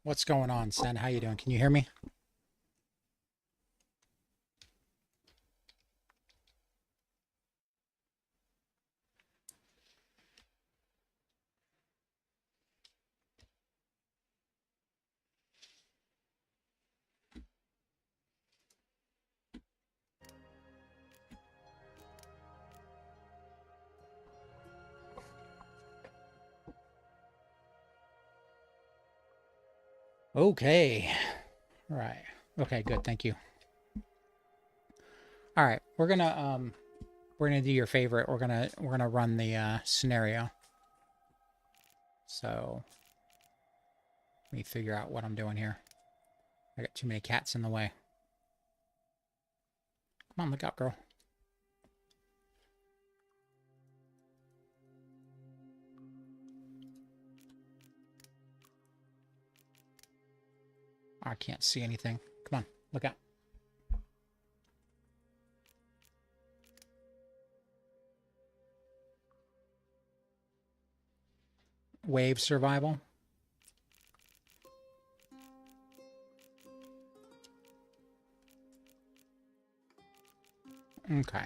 What's going on, Sen? How you doing? Can you hear me? Okay. All right. Okay, good. Thank you. All right. We're gonna do your favorite. We're gonna run the scenario. So let me figure out what I'm doing here. I got too many cats in the way. Come on, look out, girl. I can't see anything. Come on, look out. Wave survival. Okay.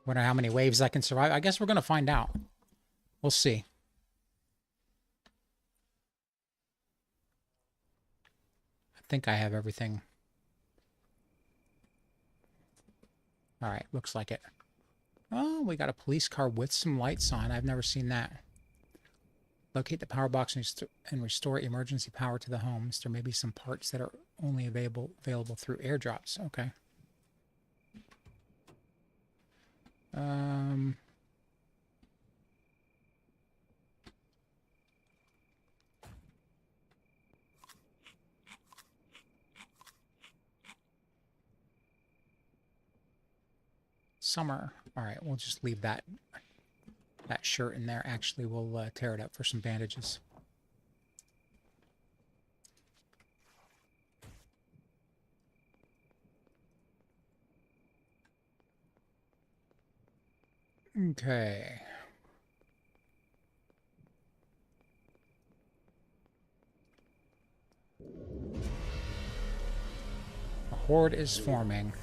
Wonder how many waves I can survive. I guess we're gonna find out. We'll see. I think I have everything. All right, looks like it. Oh, we got a police car with some lights on. I've never seen that. Locate the power box and restore emergency power to the homes. There may be some parts that are only available through airdrops. Okay. Um. Summer. All right, we'll just leave that shirt in there. Actually, we'll tear it up for some bandages. Okay. A horde is forming.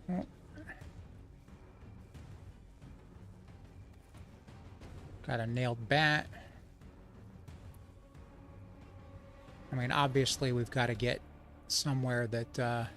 Oh. Got a nailed bat. I mean, obviously, we've got to get somewhere that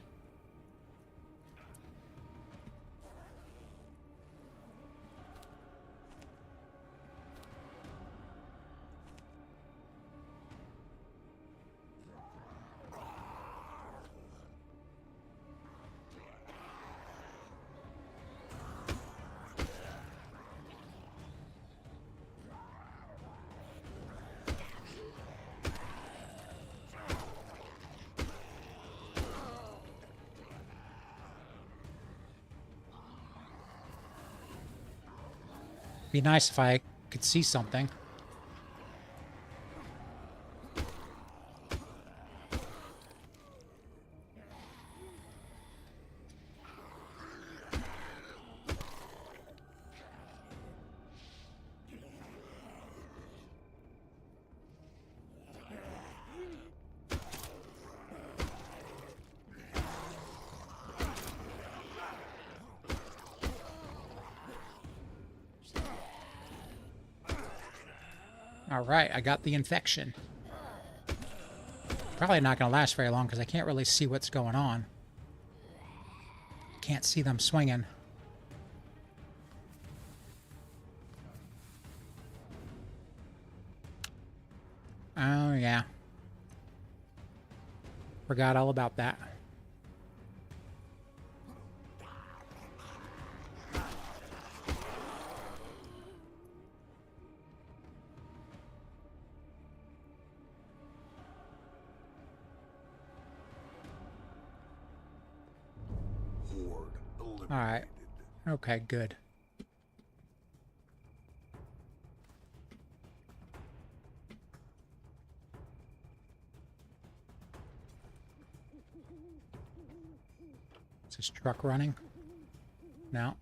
be nice if I could see something. All right, I got the infection. Probably not going to last very long because I can't really see what's going on. Can't see them swinging. Oh, yeah. Forgot all about that. Alright. Okay, good. Is this truck running? No.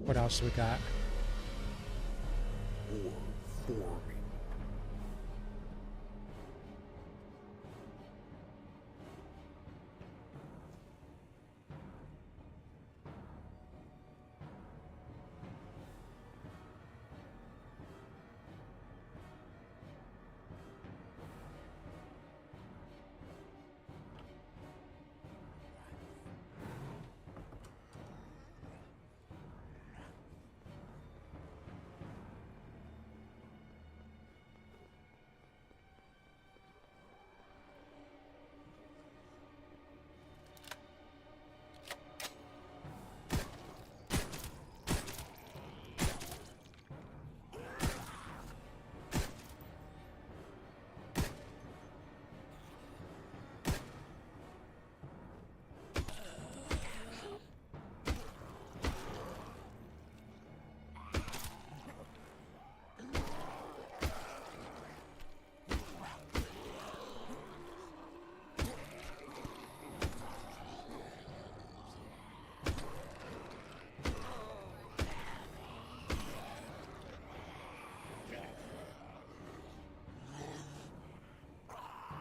What else do we got? Or forming.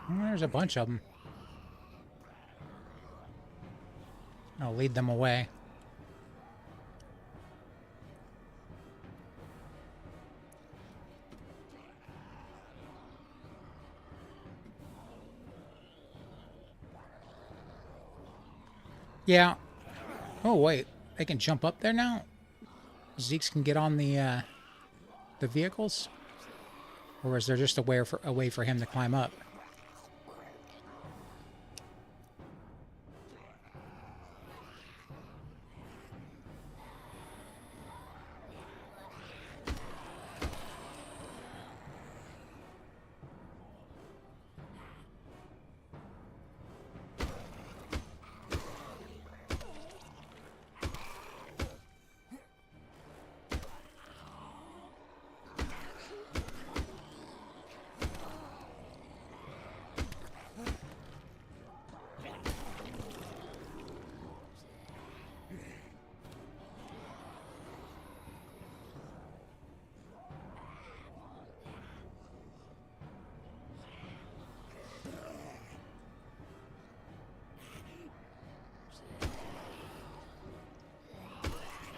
There's a bunch of them. I'll lead them away. Yeah. Oh, wait. They can jump up there now? Zeeks can get on the vehicles? Or is there just a way for him to climb up?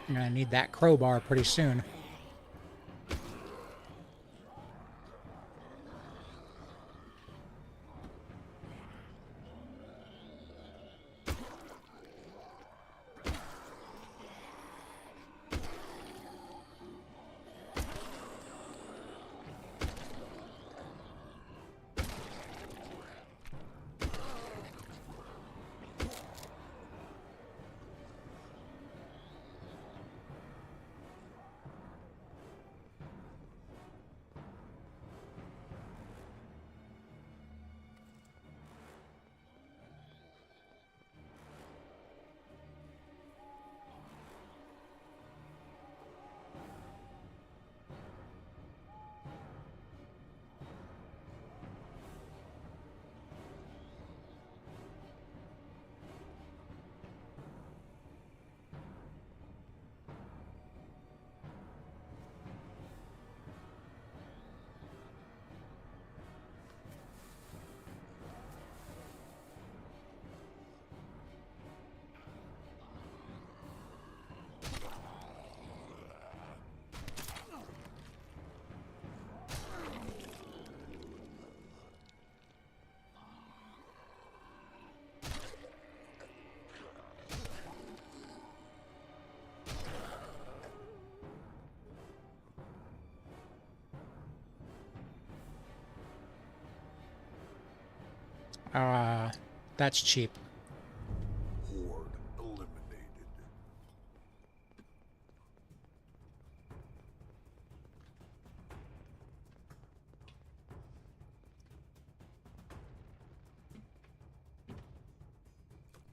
I'm gonna need that crowbar pretty soon. That's cheap. Horde eliminated.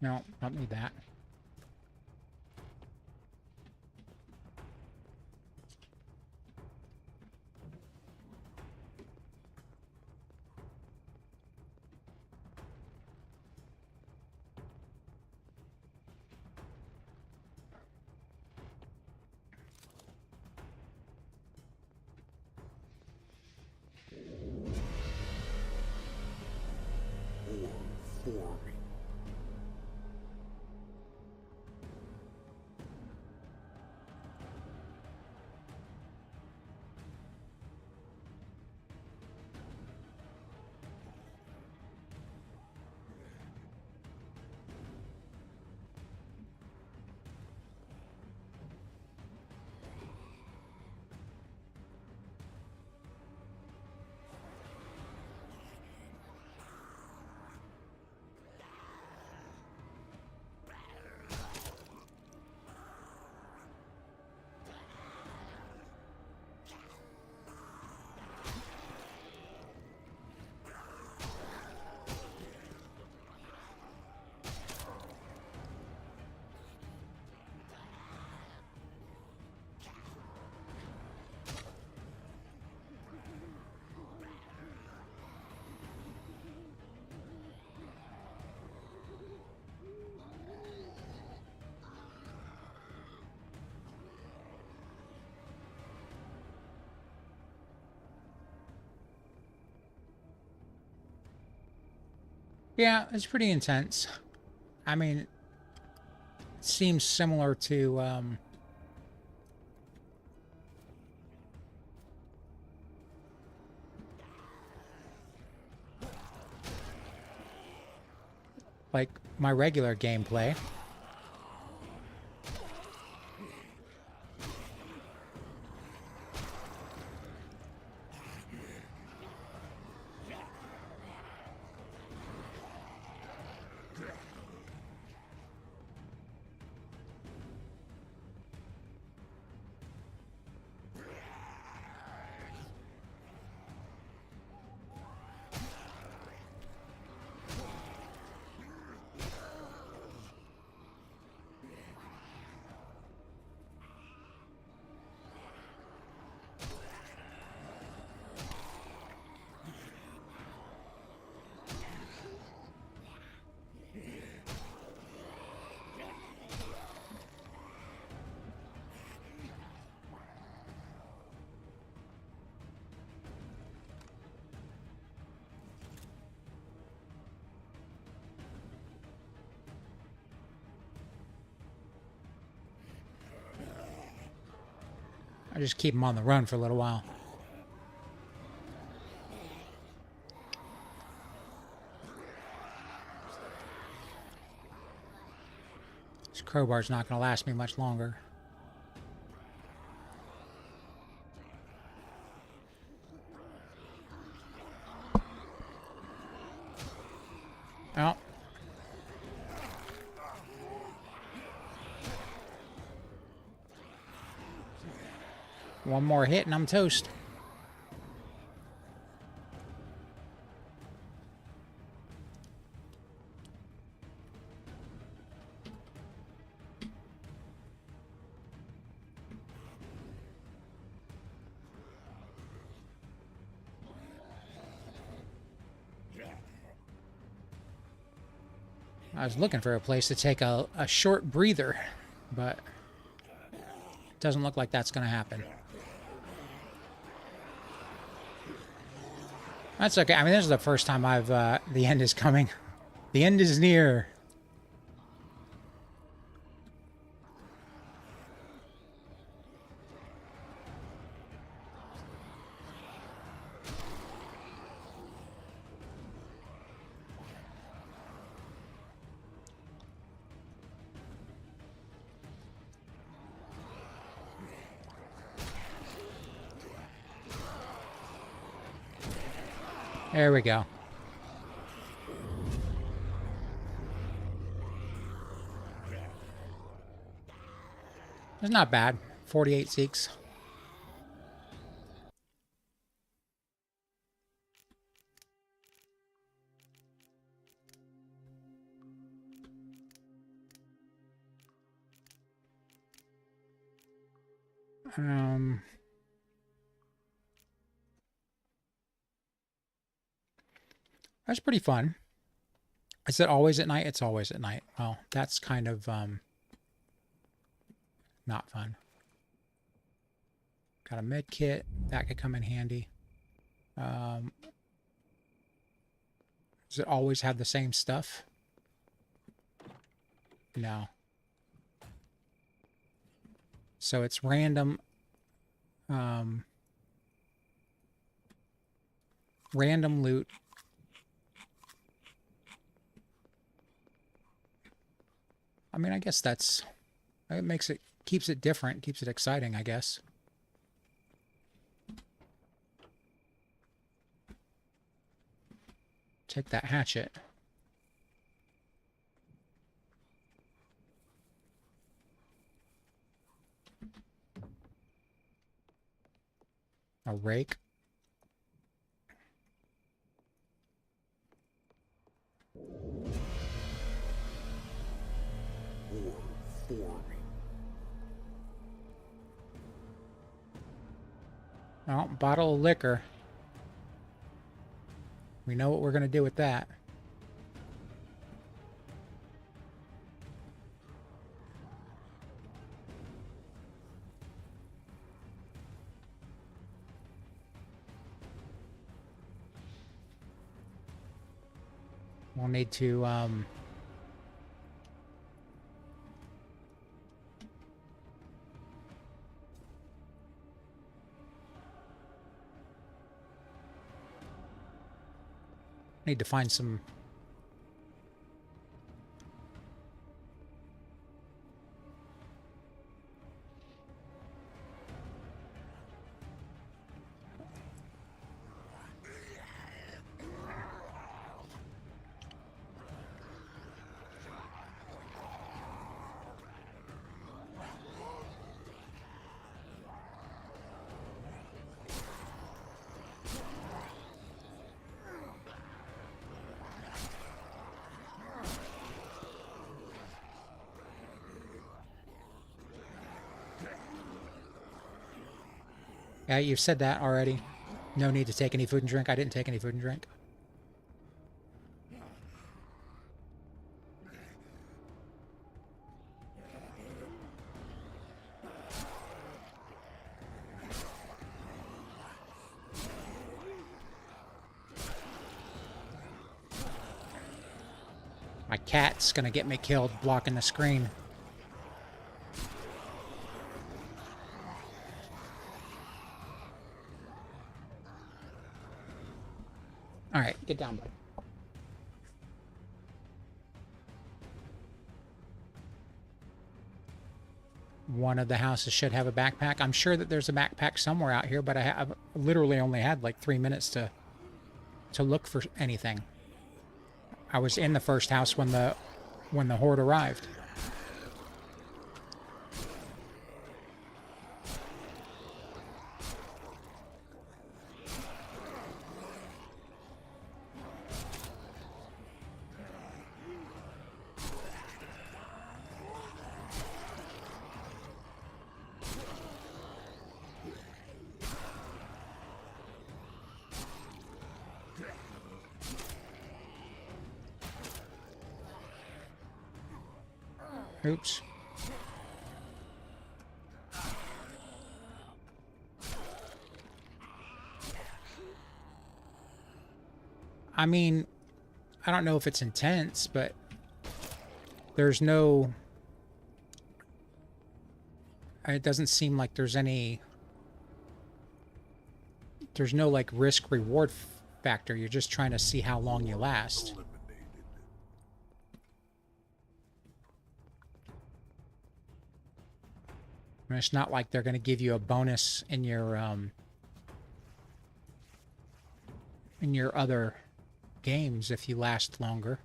No, don't need that. Horde forming. Yeah, it's pretty intense. I mean, it seems similar to, like my regular gameplay. I just keep them on the run for a little while. This crowbar's not going to last me much longer. Oh. One more hit and I'm toast. I was looking for a place to take a short breather, but it doesn't look like that's going to happen. That's okay. I mean, this is the first time I've, the end is coming. The end is near. There we go. It's not bad. 48 zeeks. That's pretty fun. Is it always at night? It's always at night. Well, that's kind of not fun. Got a med kit. That could come in handy. Does it always have the same stuff? No. So it's random. Random loot. I mean, I guess it makes it, keeps it different, keeps it exciting, I guess. Take that hatchet. A rake. Horde forming. Oh, bottle of liquor. We know what we're going to do with that. We'll need to, need to find some... Yeah, you've said that already. No need to take any food and drink. I didn't take any food and drink. My cat's gonna get me killed blocking the screen. All right, get down, buddy. One of the houses should have a backpack. I'm sure that there's a backpack somewhere out here, but I've literally only had like 3 minutes to look for anything. I was in the first house when the horde arrived. Oops. I mean, I don't know if it's intense, but there's no... It doesn't seem like there's any... There's no, like, risk-reward factor. You're just trying to see how long you last. Eliminated. And it's not like they're going to give you a bonus in your other games if you last longer.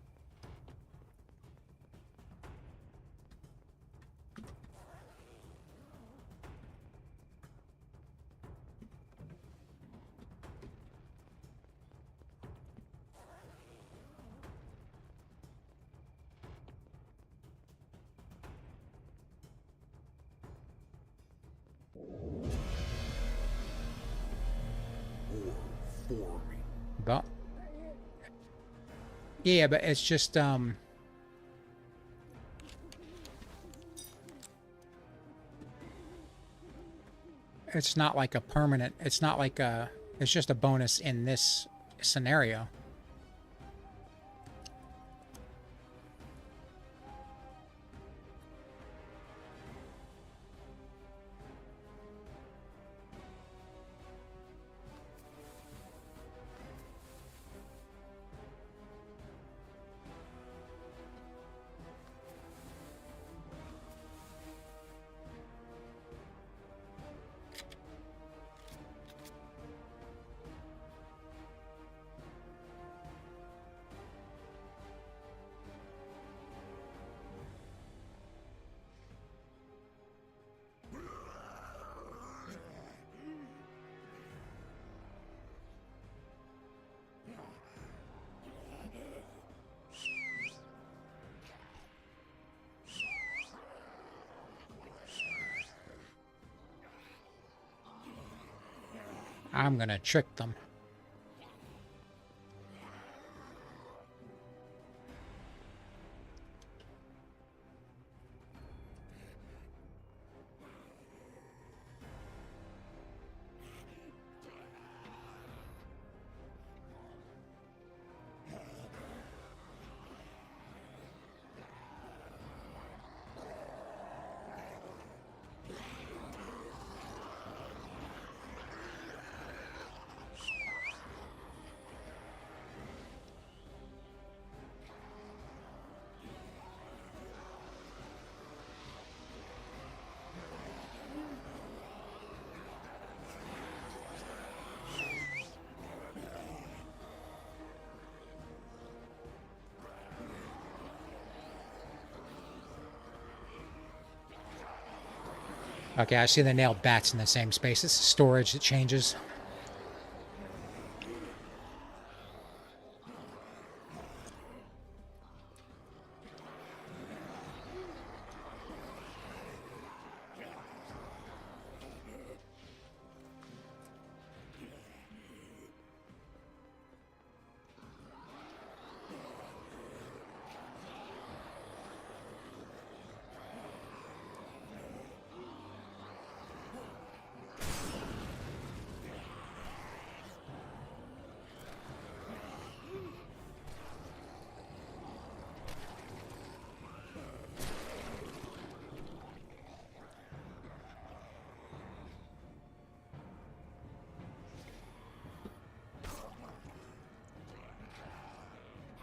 forming. But yeah, but it's just it's not like a permanent. It's not like a. It's just a bonus in this scenario. I'm gonna trick them. Okay, I see the nailed bats in the same space. It's storage that changes.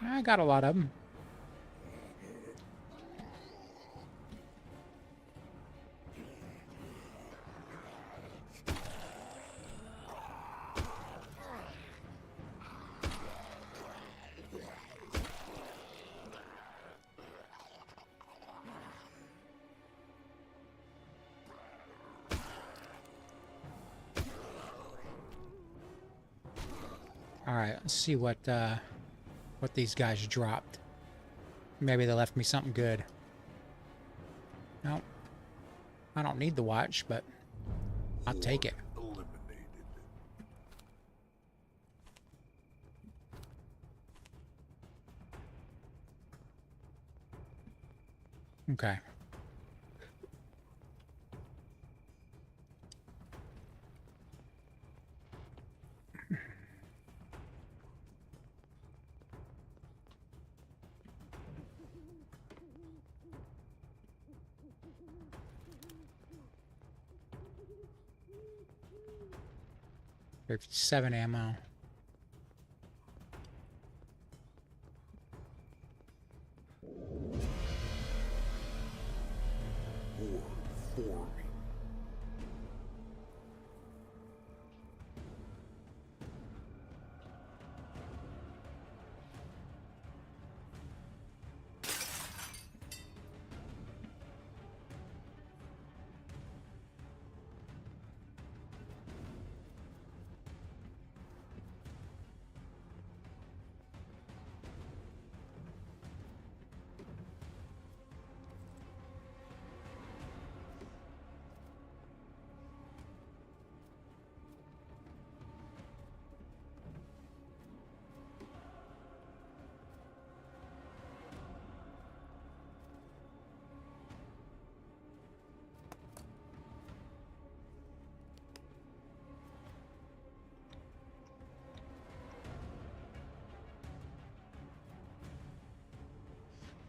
I got a lot of them. All right, let's see what these guys dropped. Maybe they left me something good. No, I don't need the watch, but I'll take it. Eliminated. Okay. $57 ammo. Horde forming.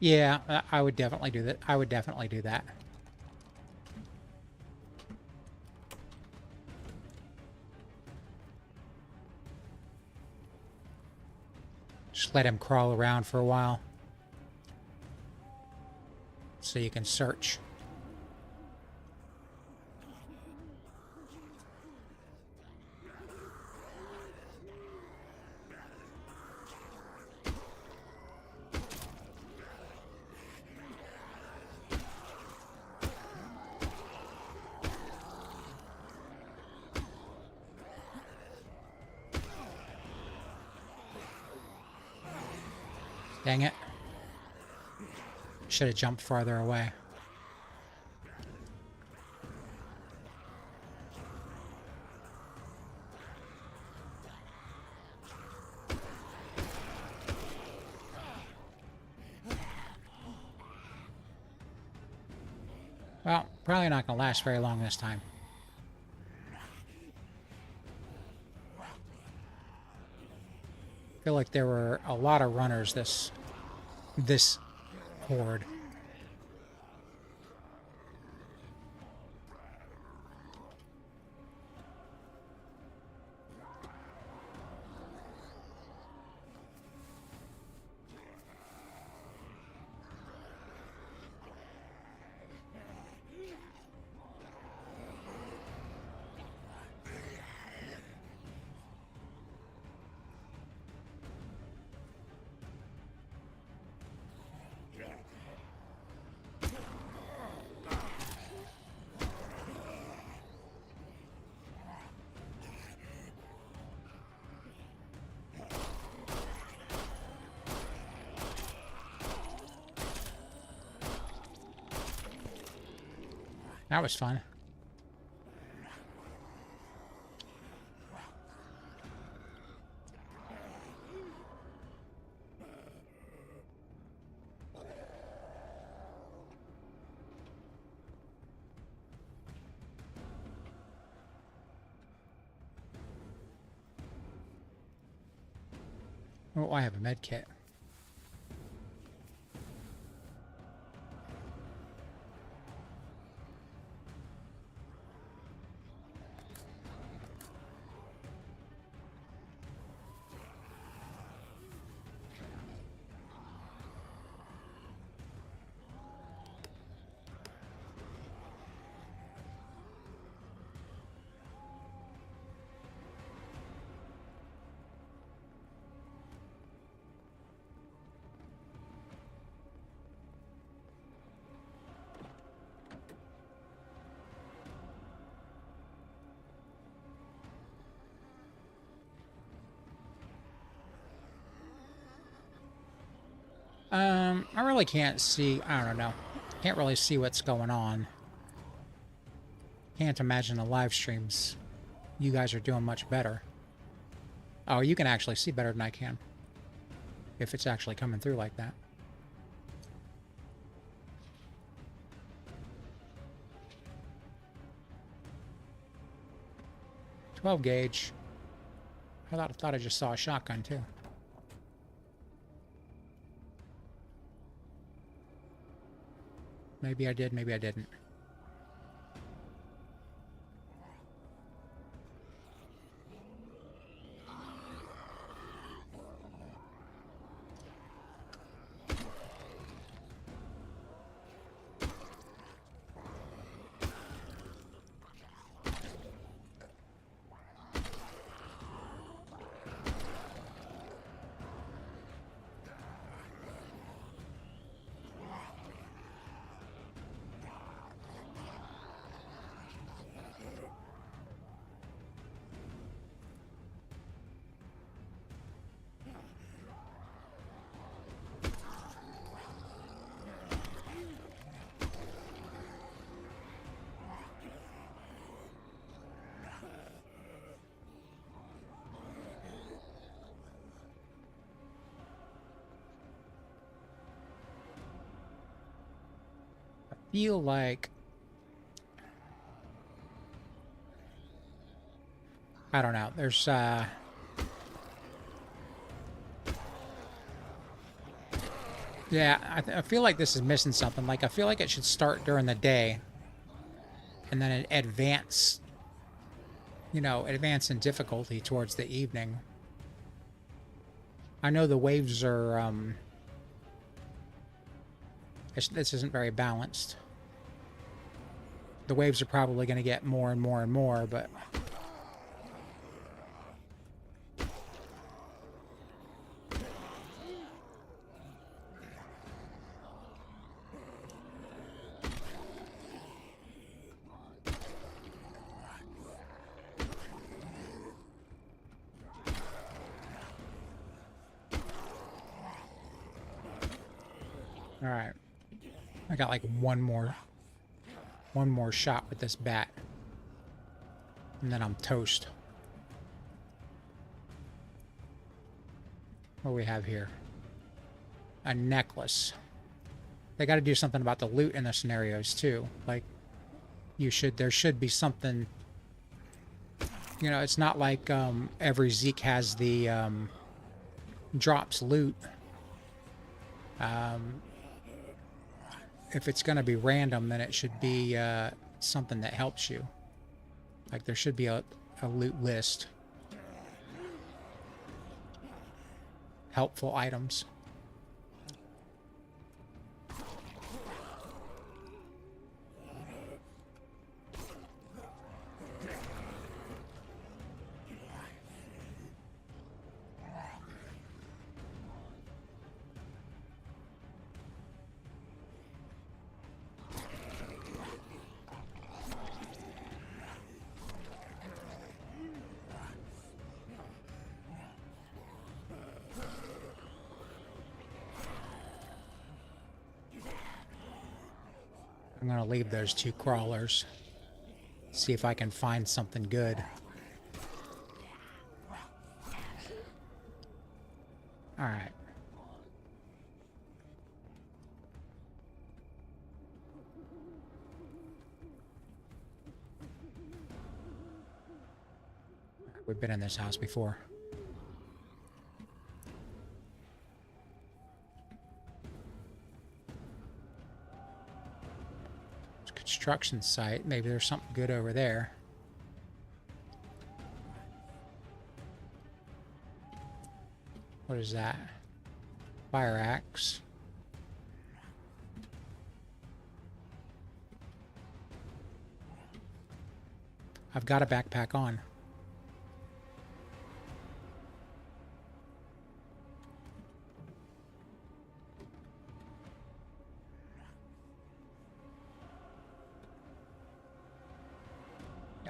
Yeah, I would definitely do that. I would definitely do that. Just let him crawl around for a while so you can search. Dang it. Should have jumped farther away. Well, probably not going to last very long this time. I feel like there were a lot of runners this horde. That was fun. Oh, I have a med kit. I really can't see. I don't know. Can't really see what's going on. Can't imagine the live streams. You guys are doing much better. Oh, you can actually see better than I can. If it's actually coming through like that. .12 gauge. I thought I just saw a shotgun too. Maybe I did, maybe I didn't. Feel like I don't know. There's Yeah, I feel like this is missing something. Like, I feel like it should start during the day and then advance, advance in difficulty towards the evening. I know the waves are, this isn't very balanced. The waves are probably going to get more and more and more, but... All right. I got like one more shot with this bat. And then I'm toast. What do we have here? A necklace. They got to do something about the loot in the scenarios too. Like, there should be something. It's not like every Zeke has the drops loot. If it's going to be random, then it should be something that helps you. Like, there should be a loot list. Helpful items. I'm going to leave those 2 crawlers. See if I can find something good. All right. We've been in this house before. Construction site. Maybe there's something good over there. What is that? Fire axe. I've got a backpack on.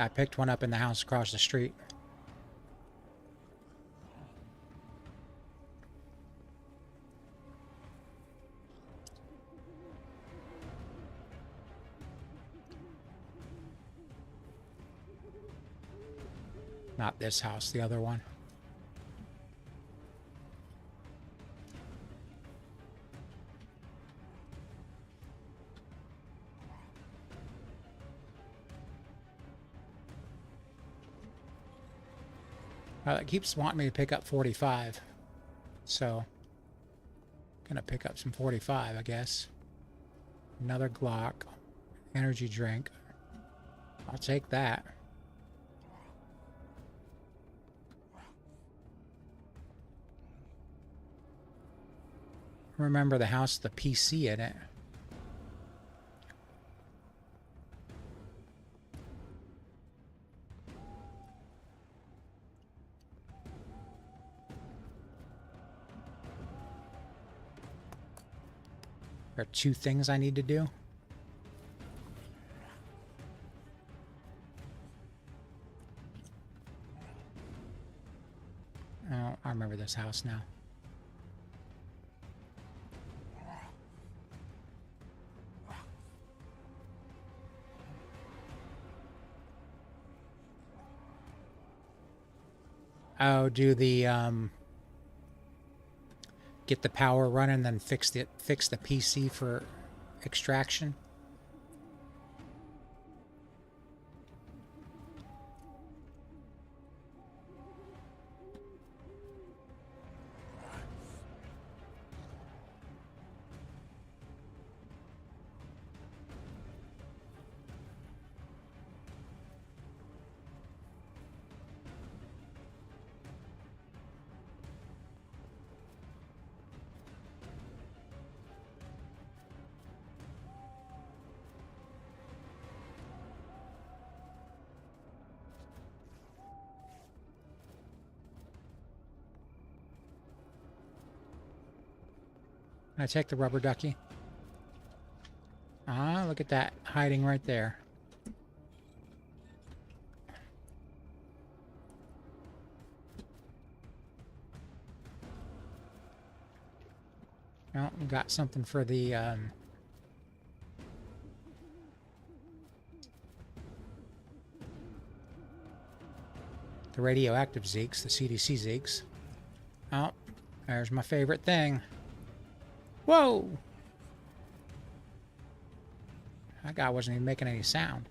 I picked one up in the house across the street. Not this house, the other one. It keeps wanting me to pick up 45. So, gonna pick up some 45, I guess. Another Glock. Energy drink. I'll take that. Remember the house with the PC in it. There are 2 things I need to do. Oh, I remember this house now. Oh, do the get the power running, then fix the PC for extraction. I take the rubber ducky. Ah, look at that. Hiding right there. Well, we got something for the radioactive zeeks, the CDC zeeks. Oh, there's my favorite thing. Whoa! That guy wasn't even making any sound.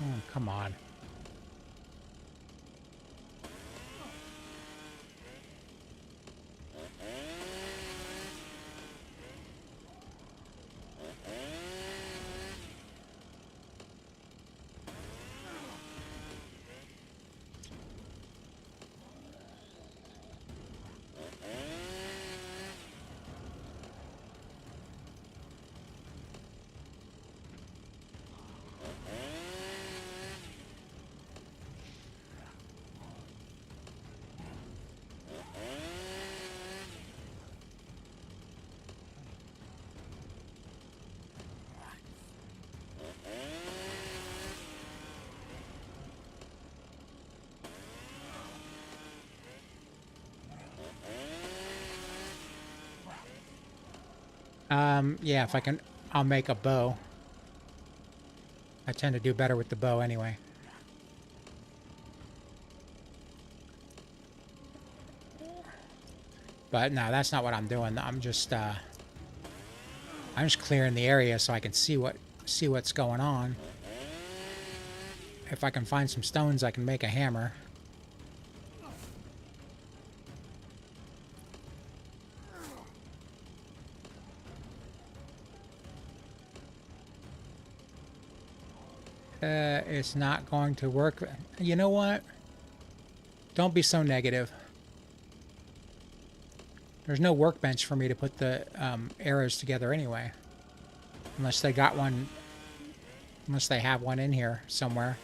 Oh, come on. Yeah, if I can, I'll make a bow. I tend to do better with the bow anyway. But no, that's not what I'm doing. I'm just clearing the area so I can see what's going on. If I can find some stones, I can make a hammer. It's not going to work. You know what? Don't be so negative. There's no workbench for me to put the arrows together anyway. Unless they got one. Unless they have one in here somewhere.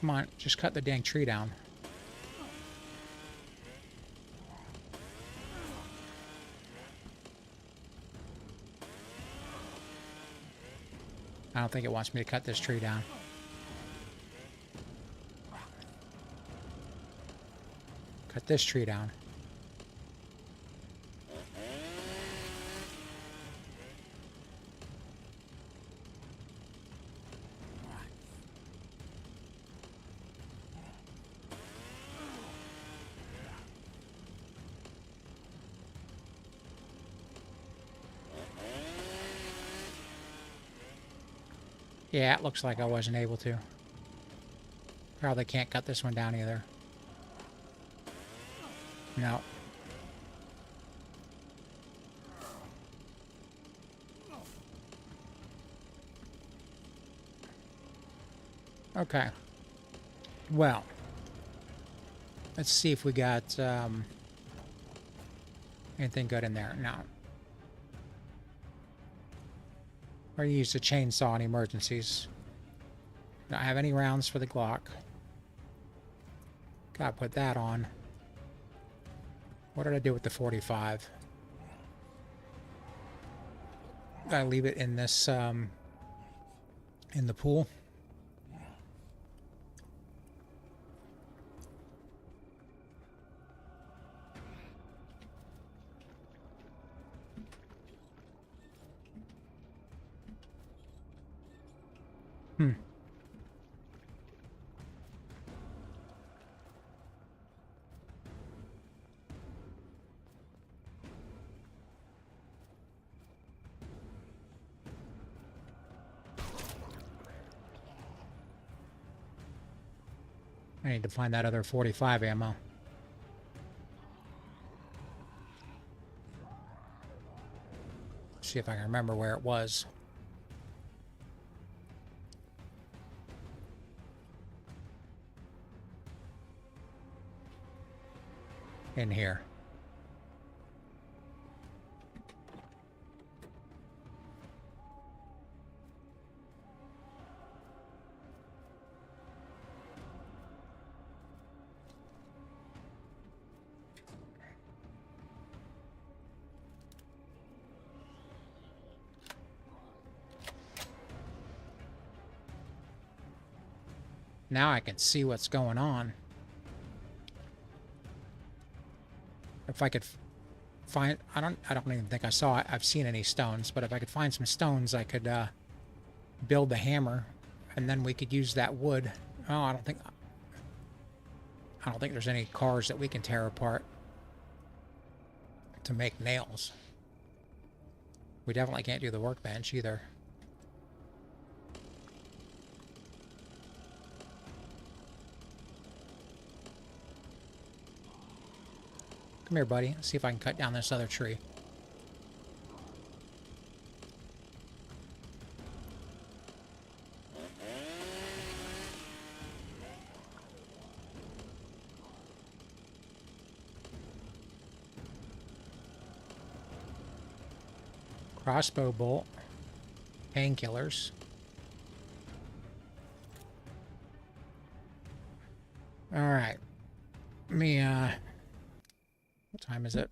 Come on, just cut the dang tree down. I don't think it wants me to cut this tree down. Cut this tree down. Yeah, it looks like I wasn't able to. Probably can't cut this one down either. No. Okay. Well, let's see if we got anything good in there. No. Or use the chainsaw in emergencies. Don't have any rounds for the Glock. Gotta put that on. What did I do with the 45? Gotta leave it in this, in the pool. Hmm. I need to find that other 45 ammo. See if I can remember where it was. In here. Now I can see what's going on. If I could find, I don't even think I've seen any stones, but if I could find some stones, I could build the hammer, and then we could use that wood. Oh, I don't think there's any cars that we can tear apart to make nails. We definitely can't do the workbench either. Come here, buddy. Let's see if I can cut down this other tree. Crossbow bolt. Painkillers. Alright. Let me, what time is it?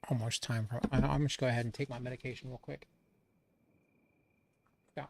Almost time for... I'm just go ahead and take my medication real quick. Yeah.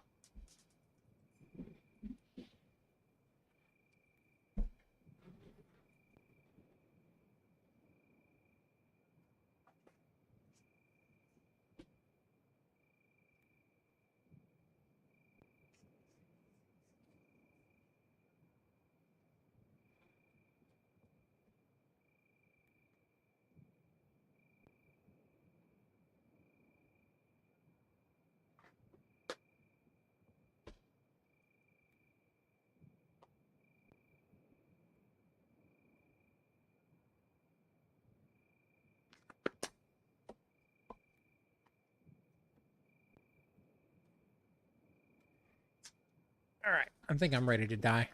Alright. I think I'm ready to die.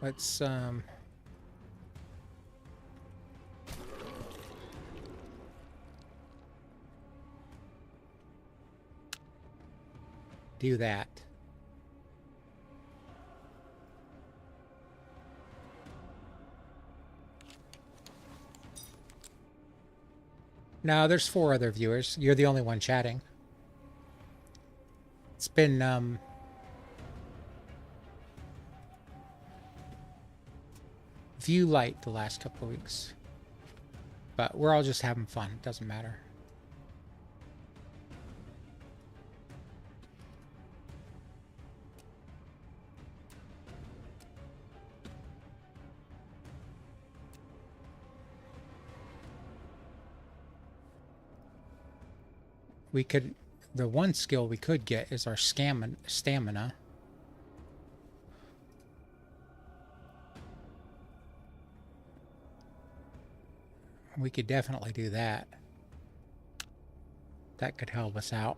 Let's, do that. No, there's 4 other viewers. You're the only one chatting. It's been, view light the last couple of weeks. But we're all just having fun. It doesn't matter. We could... The one skill we could get is our stamina. We could definitely do that. That could help us out.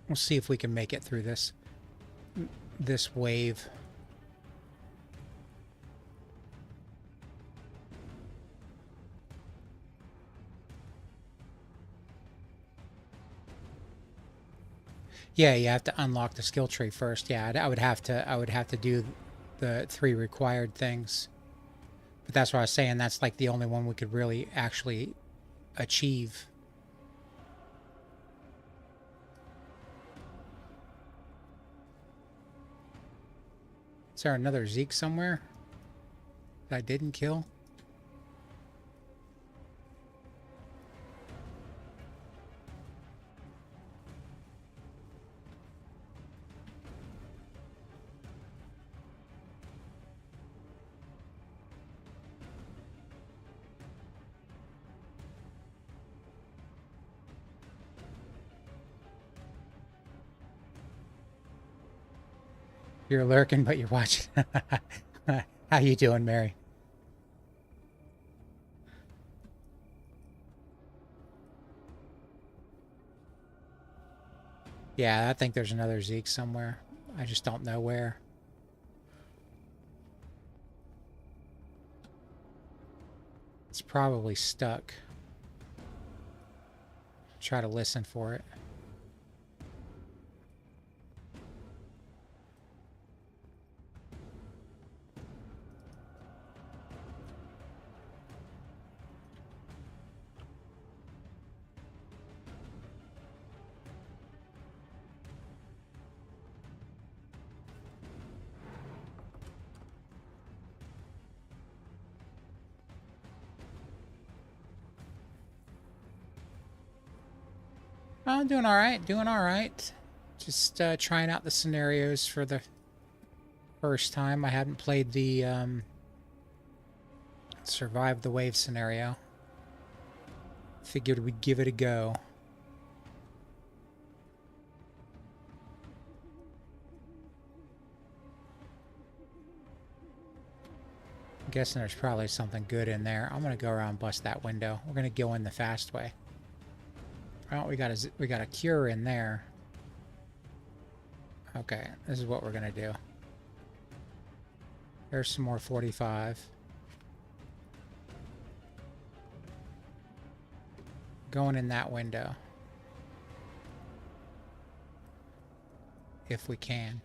We'll see if we can make it through this wave. Yeah, you have to unlock the skill tree first. Yeah, I would have to do the 3 required things. But that's what I was saying. That's like the only one we could really actually achieve. Is there another Zeke somewhere that I didn't kill? You're lurking, but you're watching. How you doing, Mary? Yeah, I think there's another Zeke somewhere. I just don't know where. It's probably stuck. Try to listen for it. I'm doing all right, doing all right. Just trying out the scenarios for the first time. I hadn't played the Survive the Wave scenario. Figured we'd give it a go. I'm guessing there's probably something good in there. I'm gonna go around and bust that window. We're gonna go in the fast way. Well, we got a cure in there. Okay, this is what we're gonna do. There's some more 45. Going in that window. If we can.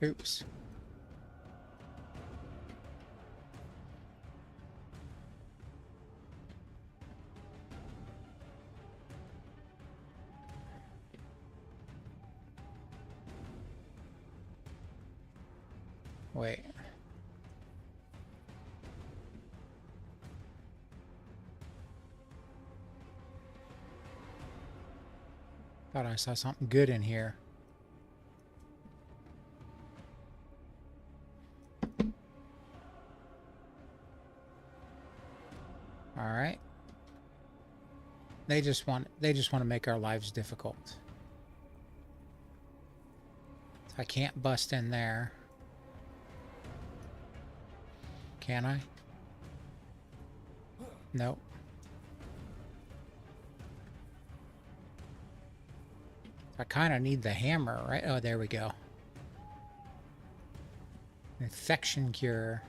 Oops. Wait. Thought I saw something good in here. All right. They just want to make our lives difficult. I can't bust in there. Can I? Nope. I kind of need the hammer, right? Oh, there we go. Infection cure.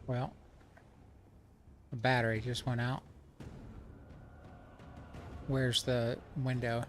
Well, the battery just went out. Where's the window?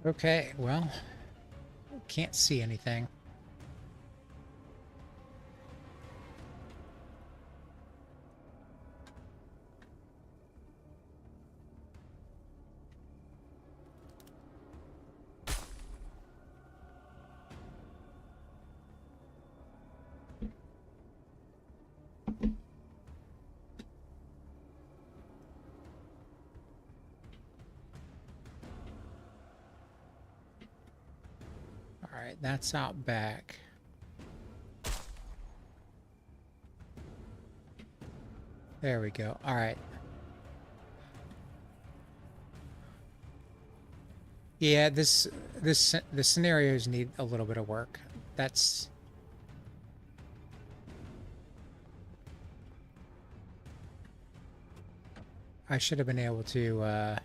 Okay, well, can't see anything. All right, that's out back. There we go. All right. Yeah, the scenarios need a little bit of work. That's I should have been able to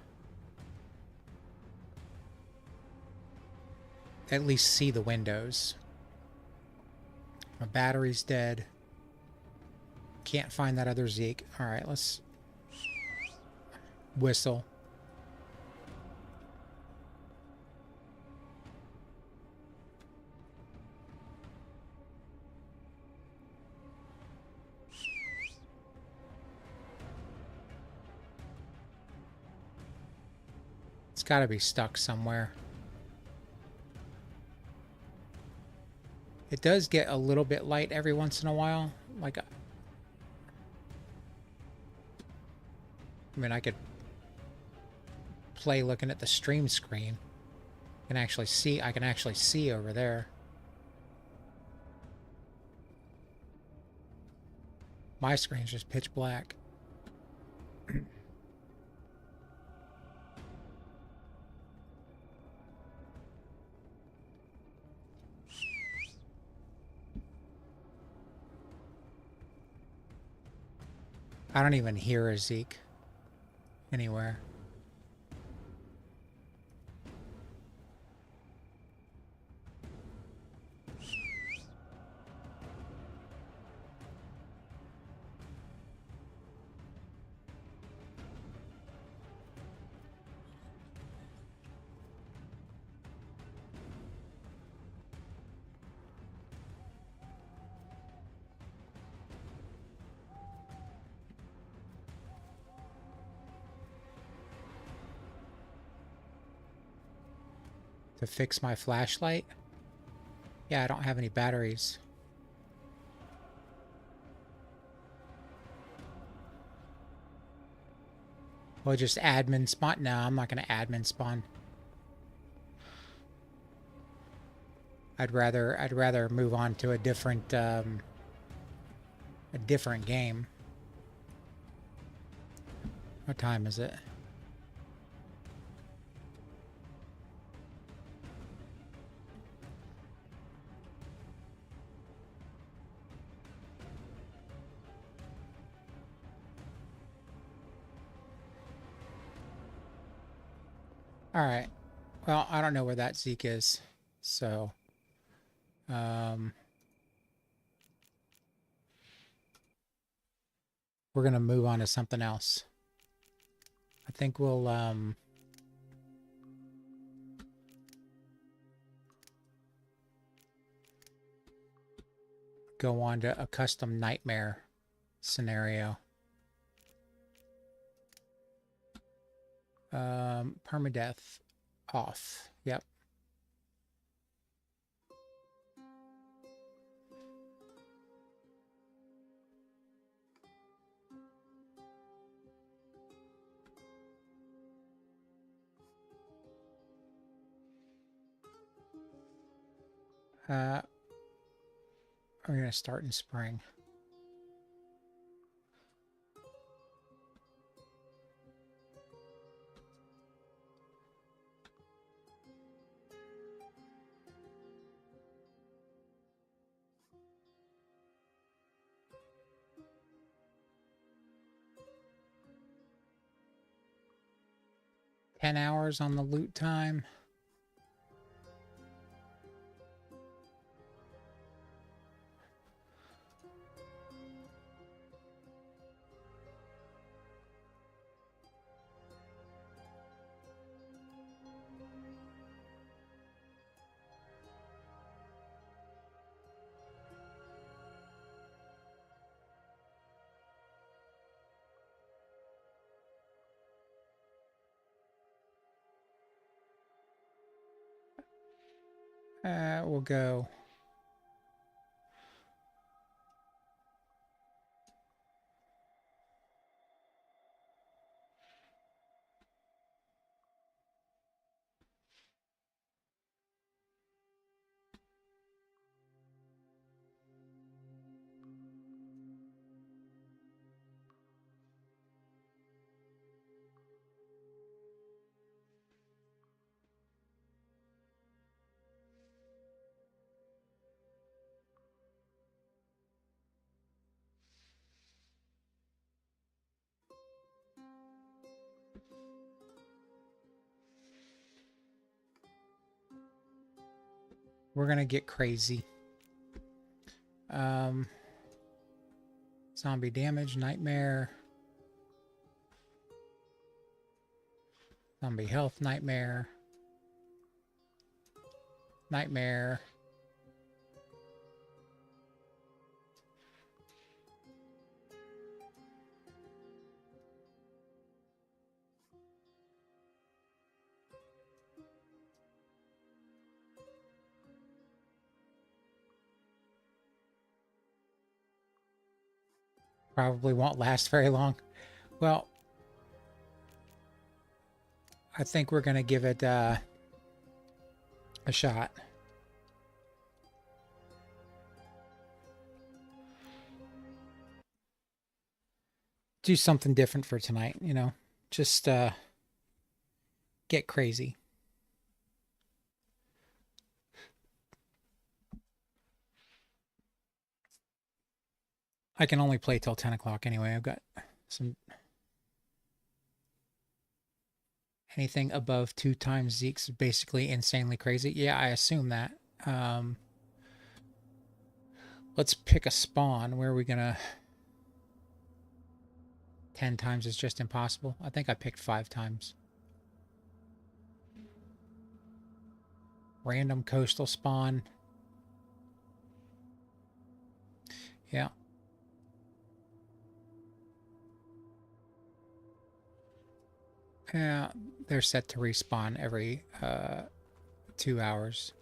at least see the windows. My battery's dead. Can't find that other Zeke. All right, let's whistle. It's got to be stuck somewhere. It does get a little bit light every once in a while. Like, I mean, I could play looking at the stream screen. I can actually see over there. My screen's just pitch black. I don't even hear a Zeke anywhere. To fix my flashlight? Yeah, I don't have any batteries. Well, just admin spawn? No, I'm not going to admin spawn. I'd rather move on to a different game. What time is it? All right. Well, I don't know where that Zeke is, so we're gonna move on to something else. I think we'll go on to a custom nightmare scenario. Permadeath off. Yep. We're gonna start in spring. $10 on the loot time. We'll go. We're gonna get crazy. Zombie damage, nightmare. Zombie health, nightmare. Nightmare. Probably won't last very long. Well, I think we're going to give it a shot. Do something different for tonight, you know. Just get crazy. I can only play till 10 o'clock anyway. I've got some... Anything above 2 times zeeks is basically insanely crazy. Yeah, I assume that. Let's pick a spawn. Where are we gonna... 10 times is just impossible. I think I picked 5 times. Random coastal spawn. Yeah. Yeah, they're set to respawn every 2 hours.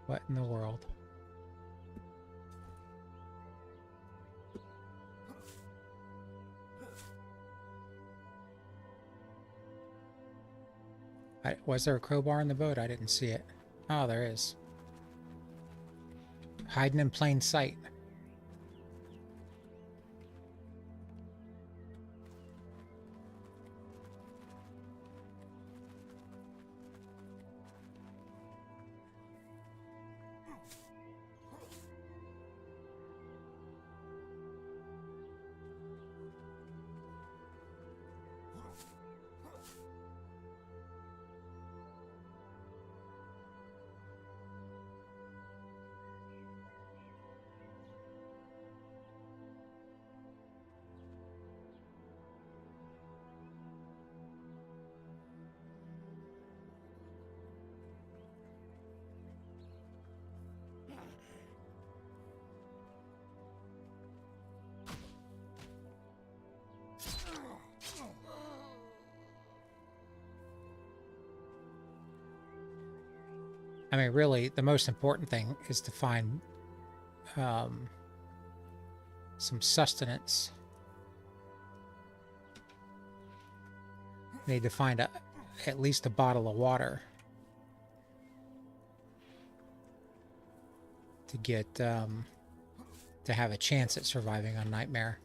What in the world? Was there a crowbar in the boat? I didn't see it. Oh, there is. Hiding in plain sight. I mean, really, the most important thing is to find some sustenance. Need to find at least a bottle of water to get to have a chance at surviving on Nightmare.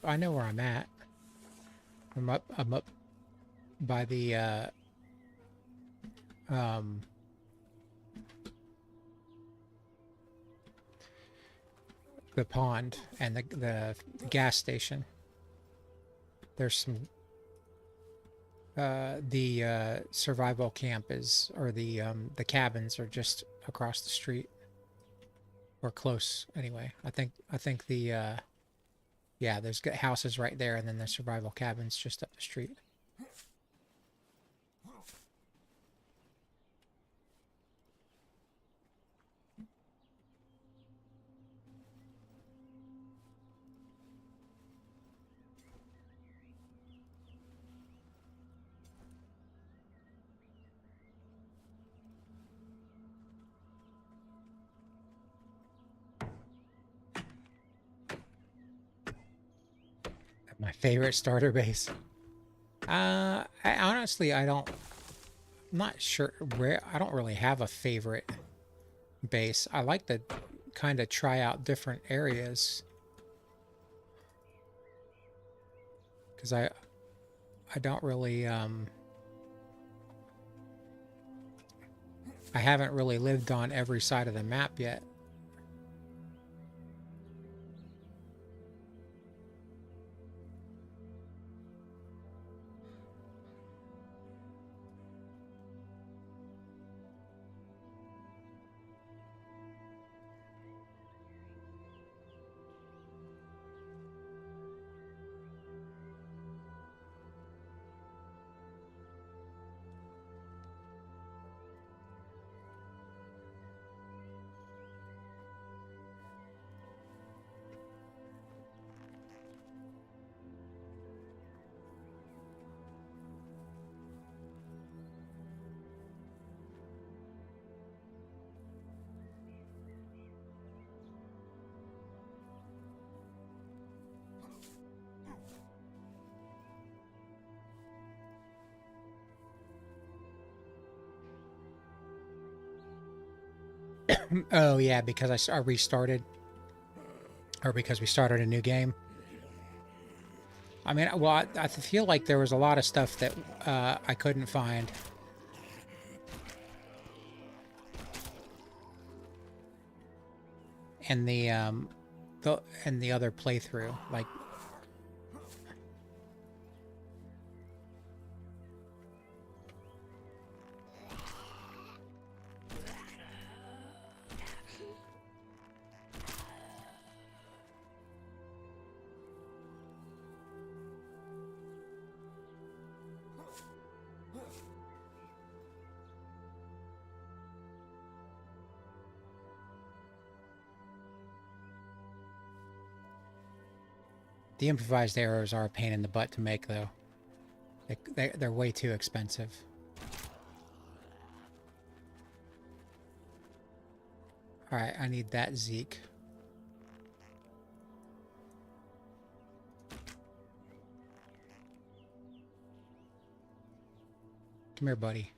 I know where I'm at. I'm up by um the pond and the gas station. There's some the survival camp is, or the cabins are just across the street, or close anyway. I think the yeah, there's houses right there, and then the survival cabins just up the street. My favorite starter base. Honestly, I don't. I'm not sure where. I don't really have a favorite base. I like to kind of try out different areas because I don't really I haven't really lived on every side of the map yet. Oh yeah, because I restarted, or because we started a new game. I mean, well, I feel like there was a lot of stuff that I couldn't find. In the other playthrough, like the improvised arrows are a pain in the butt to make, though. They're way too expensive. All right, I need that Zeke. Come here, buddy.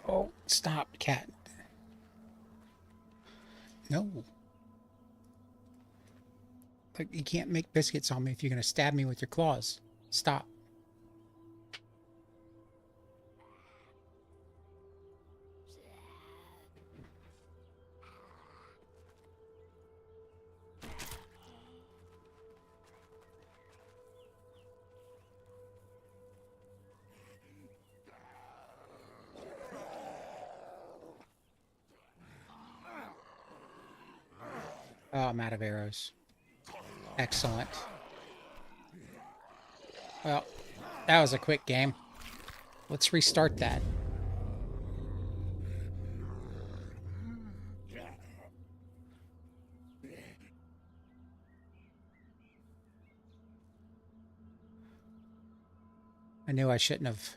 Oh, stop, cat. No. Like, you can't make biscuits on me if you're going to stab me with your claws. Stop. Oh, I'm out of arrows. Excellent. Well, that was a quick game. Let's restart that. I knew I shouldn't have.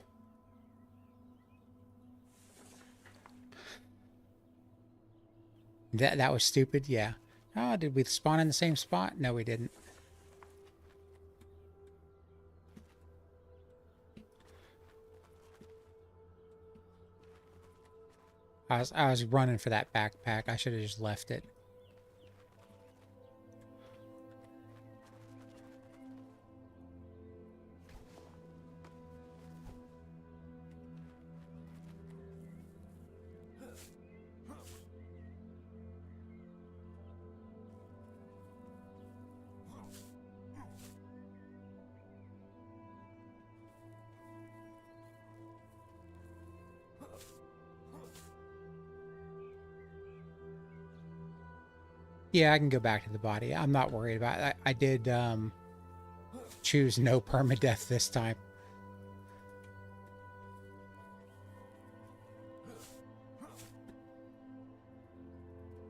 That was stupid, yeah. Oh, did we spawn in the same spot? No, we didn't. I was running for that backpack. I should have just left it. Yeah, I can go back to the body. I'm not worried about it. I did choose no permadeath this time.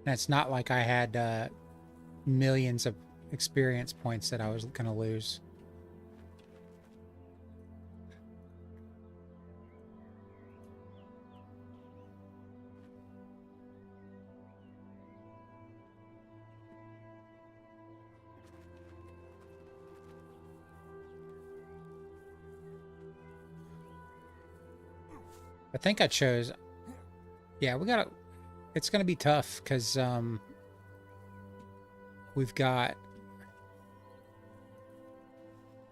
And it's not like I had millions of experience points that I was going to lose. I think I chose... Yeah, we gotta... It's gonna be tough, because, we've got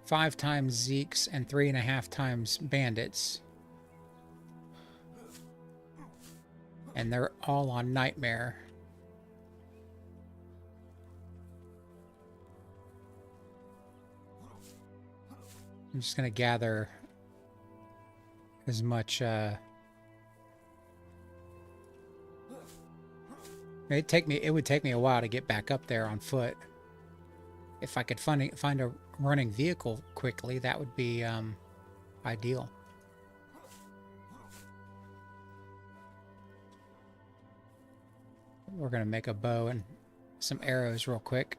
5 times zeeks and 3.5 times bandits. And they're all on nightmare. I'm just gonna gather as much, it would take me a while to get back up there on foot. If I could find a running vehicle quickly, that would be ideal. We're gonna make a bow and some arrows real quick.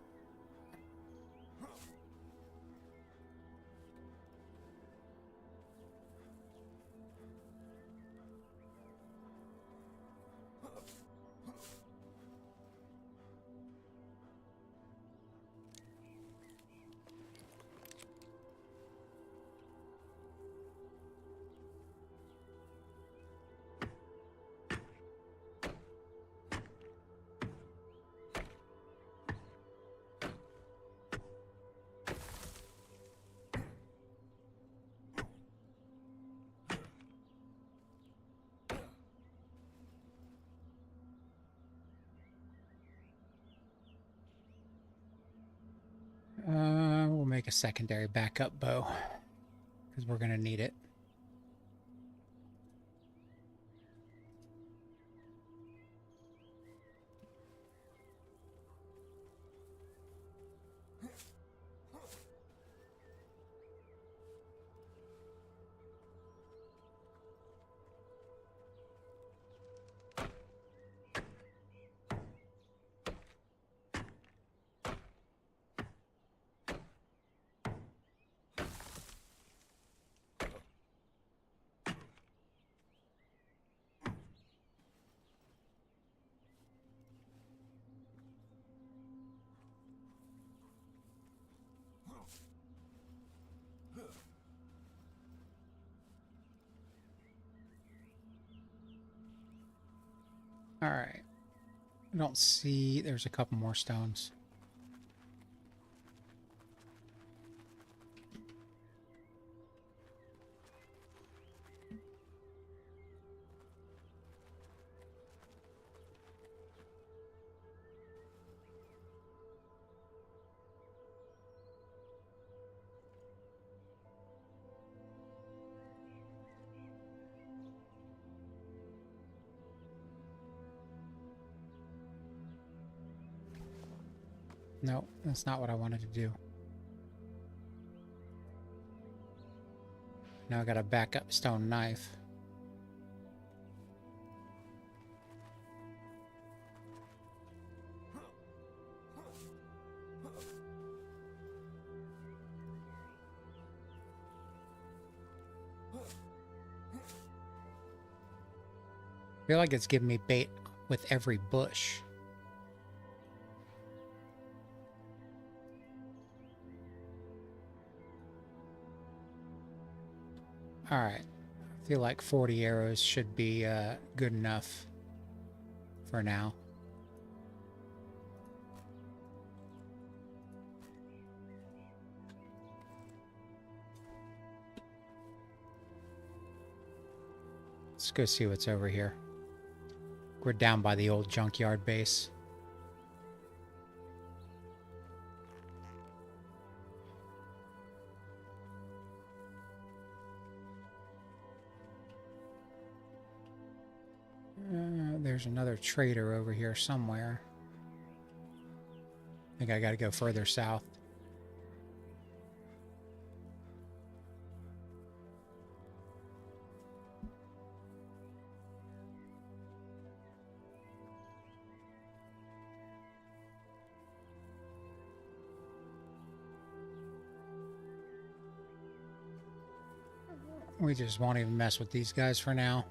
We'll make a secondary backup bow because we're going to need it. All right. I don't see... There's a couple more stones. No, that's not what I wanted to do. Now I got a backup stone knife. feel like it's giving me bait with every bush. Alright. I feel like 40 arrows should be good enough for now. Let's go see what's over here. We're down by the old junkyard base. There's another trader over here somewhere. I think I gotta go further south. We just won't even mess with these guys for now.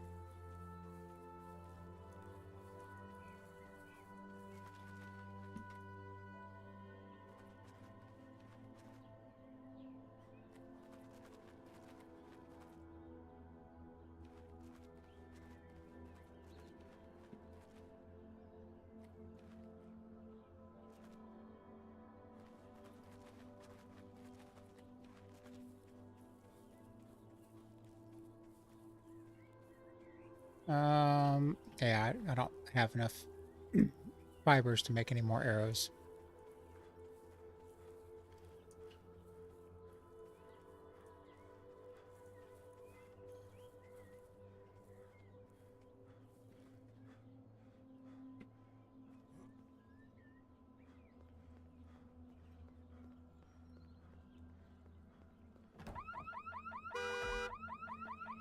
Yeah, I don't have enough fibers to make any more arrows.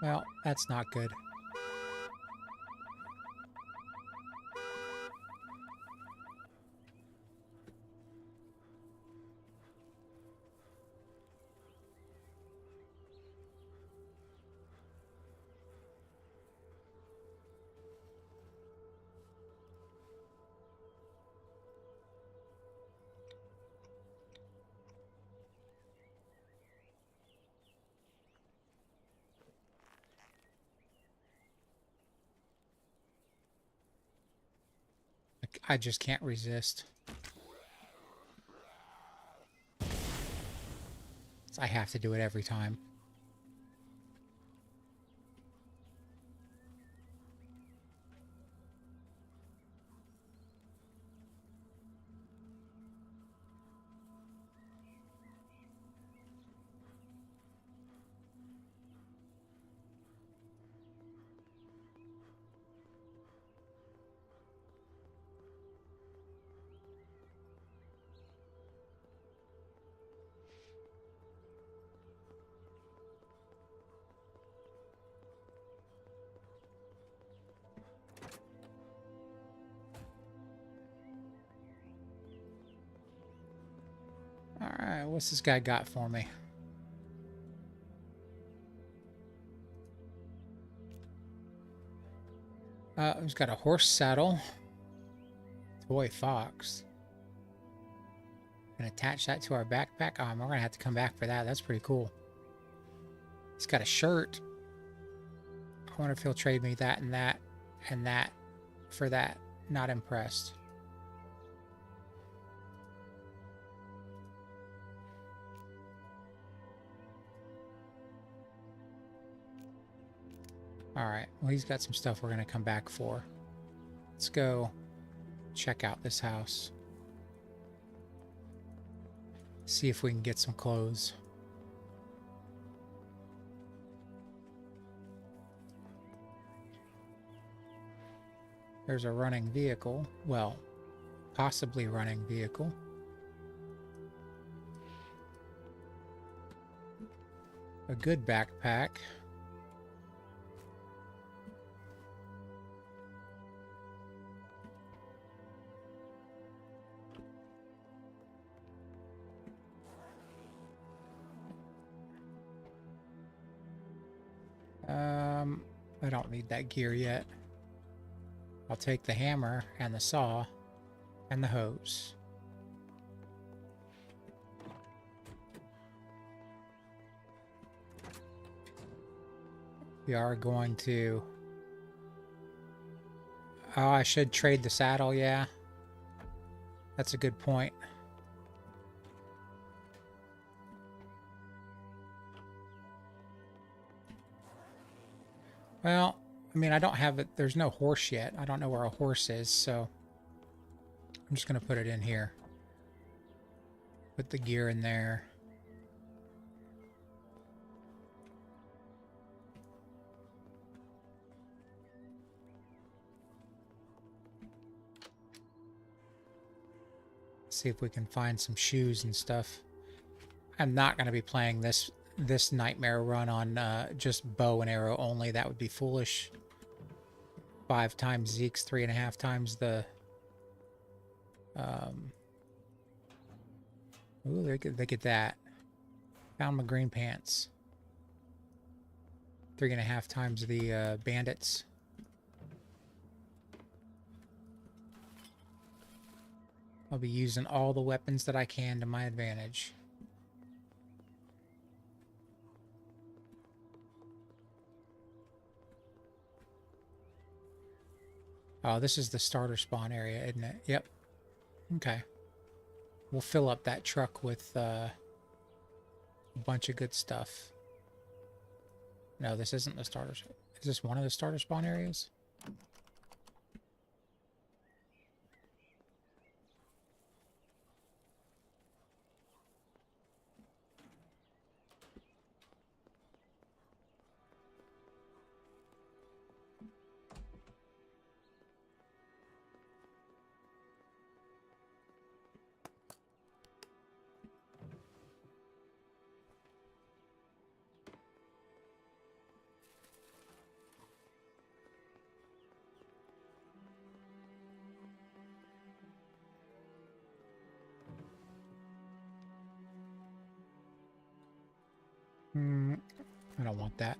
Well, that's not good. I just can't resist. I have to do it every time. Alright, what's this guy got for me? He's got a horse saddle. Toy fox. And attach that to our backpack. Oh, we're gonna have to come back for that. That's pretty cool. He's got a shirt. I wonder if he'll trade me that and that and that for that. Not impressed. Alright, well, he's got some stuff we're going to come back for. Let's go check out this house. See if we can get some clothes. There's a running vehicle. Well, possibly running vehicle. A good backpack. I don't need that gear yet. I'll take the hammer and the saw and the hose. We are going to... Oh, I should trade the saddle, yeah. That's a good point. Well, I mean, I don't have it. There's no horse yet. I don't know where a horse is, so I'm just going to put it in here. Put the gear in there. See if we can find some shoes and stuff. I'm not going to be playing this nightmare run on just bow and arrow only. That would be foolish. 5 times zeeks, 3.5 times the... Ooh, look at that. Found my green pants. 3.5 times the bandits. I'll be using all the weapons that I can to my advantage. Oh, this is the starter spawn area, isn't it? Yep. Okay. We'll fill up that truck with a bunch of good stuff. No, this isn't the starter. Is this one of the starter spawn areas? I don't want that.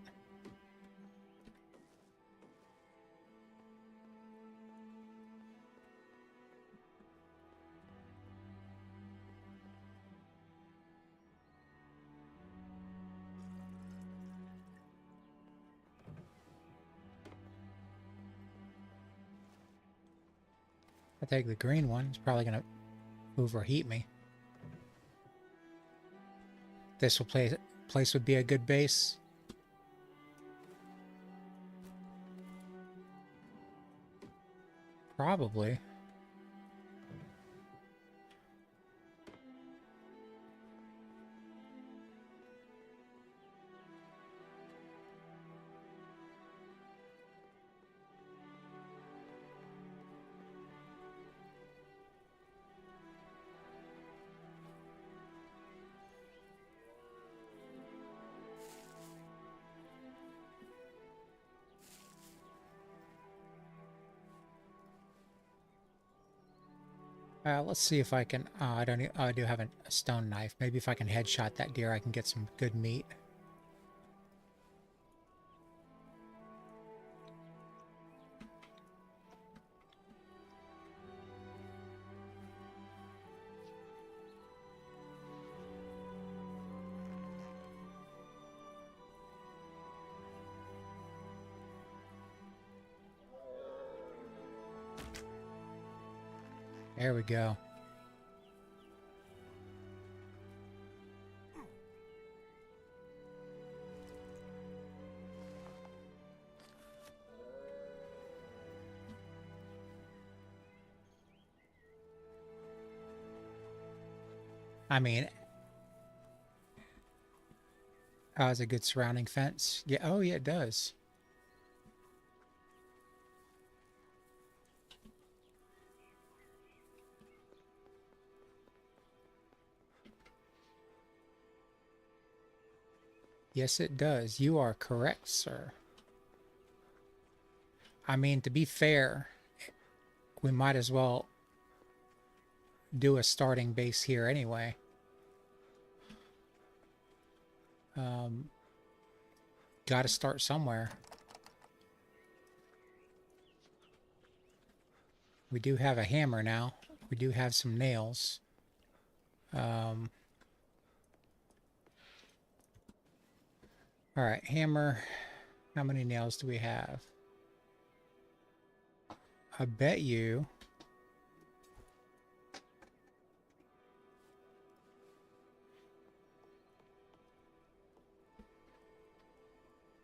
I'll take the green one. It's probably going to overheat me. This place would be a good base. Probably. Let's see if I can... I don't. I do have a stone knife. Maybe if I can headshot that deer, I can get some good meat. There we go. I mean, oh, it's a good surrounding fence. Yeah. Oh, yeah, it does. Yes, it does. You are correct, sir. I mean, to be fair, we might as well do a starting base here anyway. Got to start somewhere. We do have a hammer now. We do have some nails. All right, hammer. How many nails do we have? I bet you...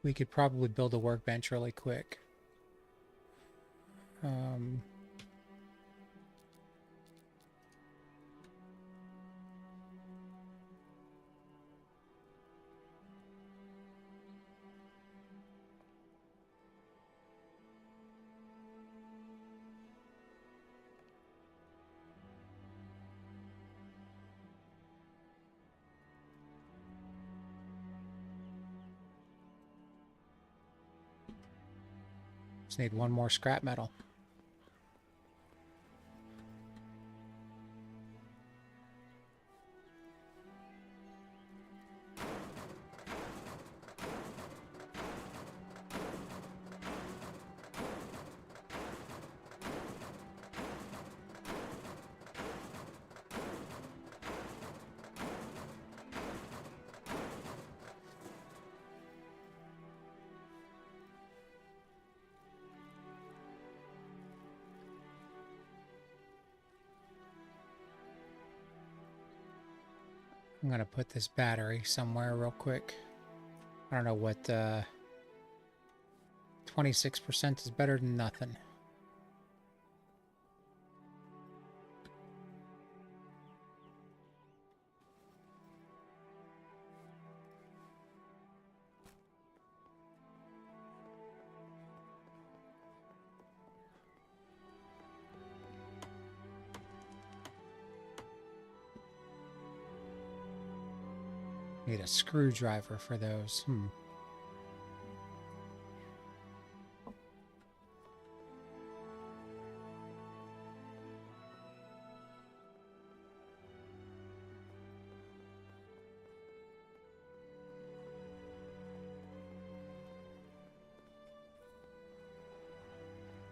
we could probably build a workbench really quick. Just need one more scrap metal. I'm going to put this battery somewhere real quick. I don't know what... 26% is better than nothing. Need a screwdriver for those.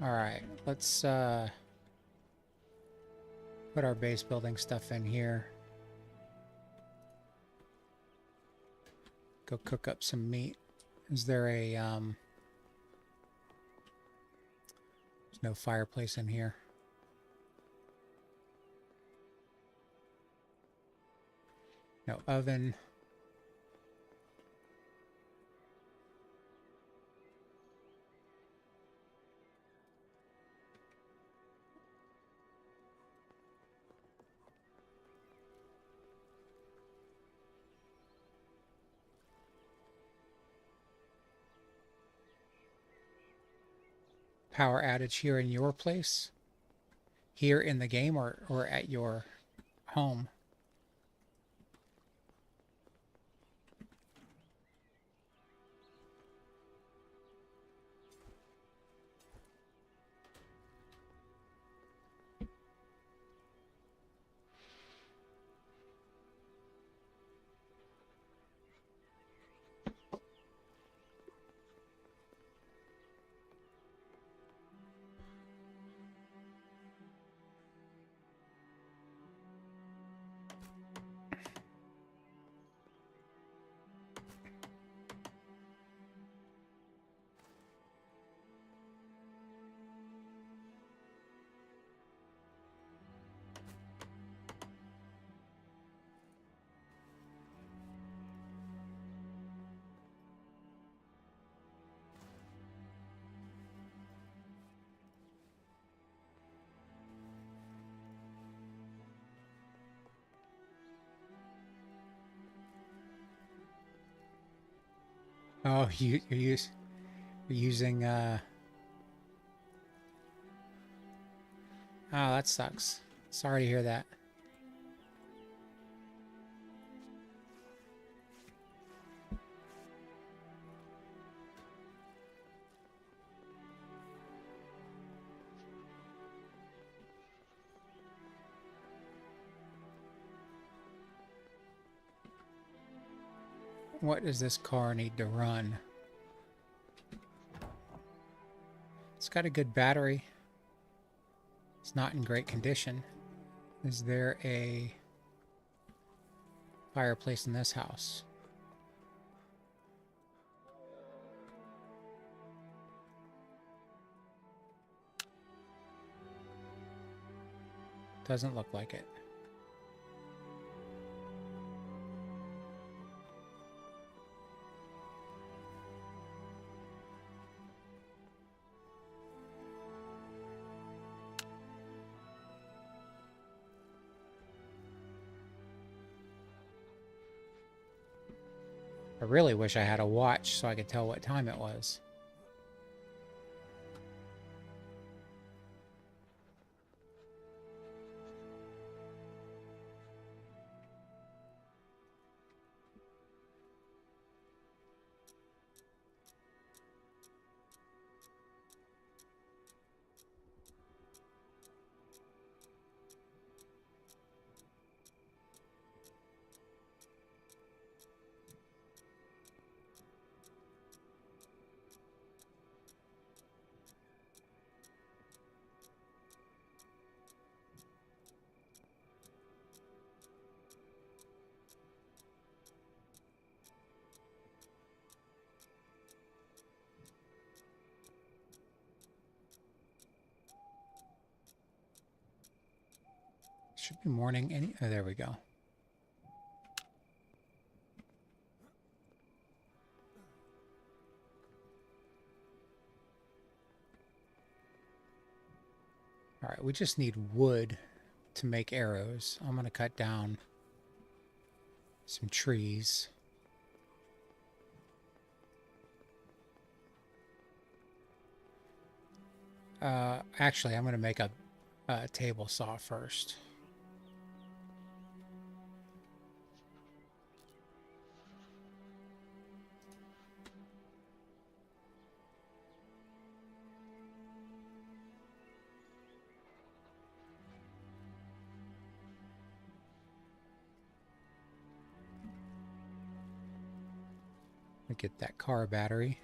All right, let's put our base building stuff in here. Go cook up some meat. Is there a there's no fireplace in here. No oven. Power outage here in your place? Here in the game or at your home? Oh, you're using oh, that sucks. Sorry to hear that. What does this car need to run? It's got a good battery. It's not in great condition. Is there a fireplace in this house? Doesn't look like it. I really wish I had a watch so I could tell what time it was. Should be morning. Oh, there we go. All right, we just need wood to make arrows. I'm going to cut down some trees. Actually, I'm going to make a table saw first. Get that car battery.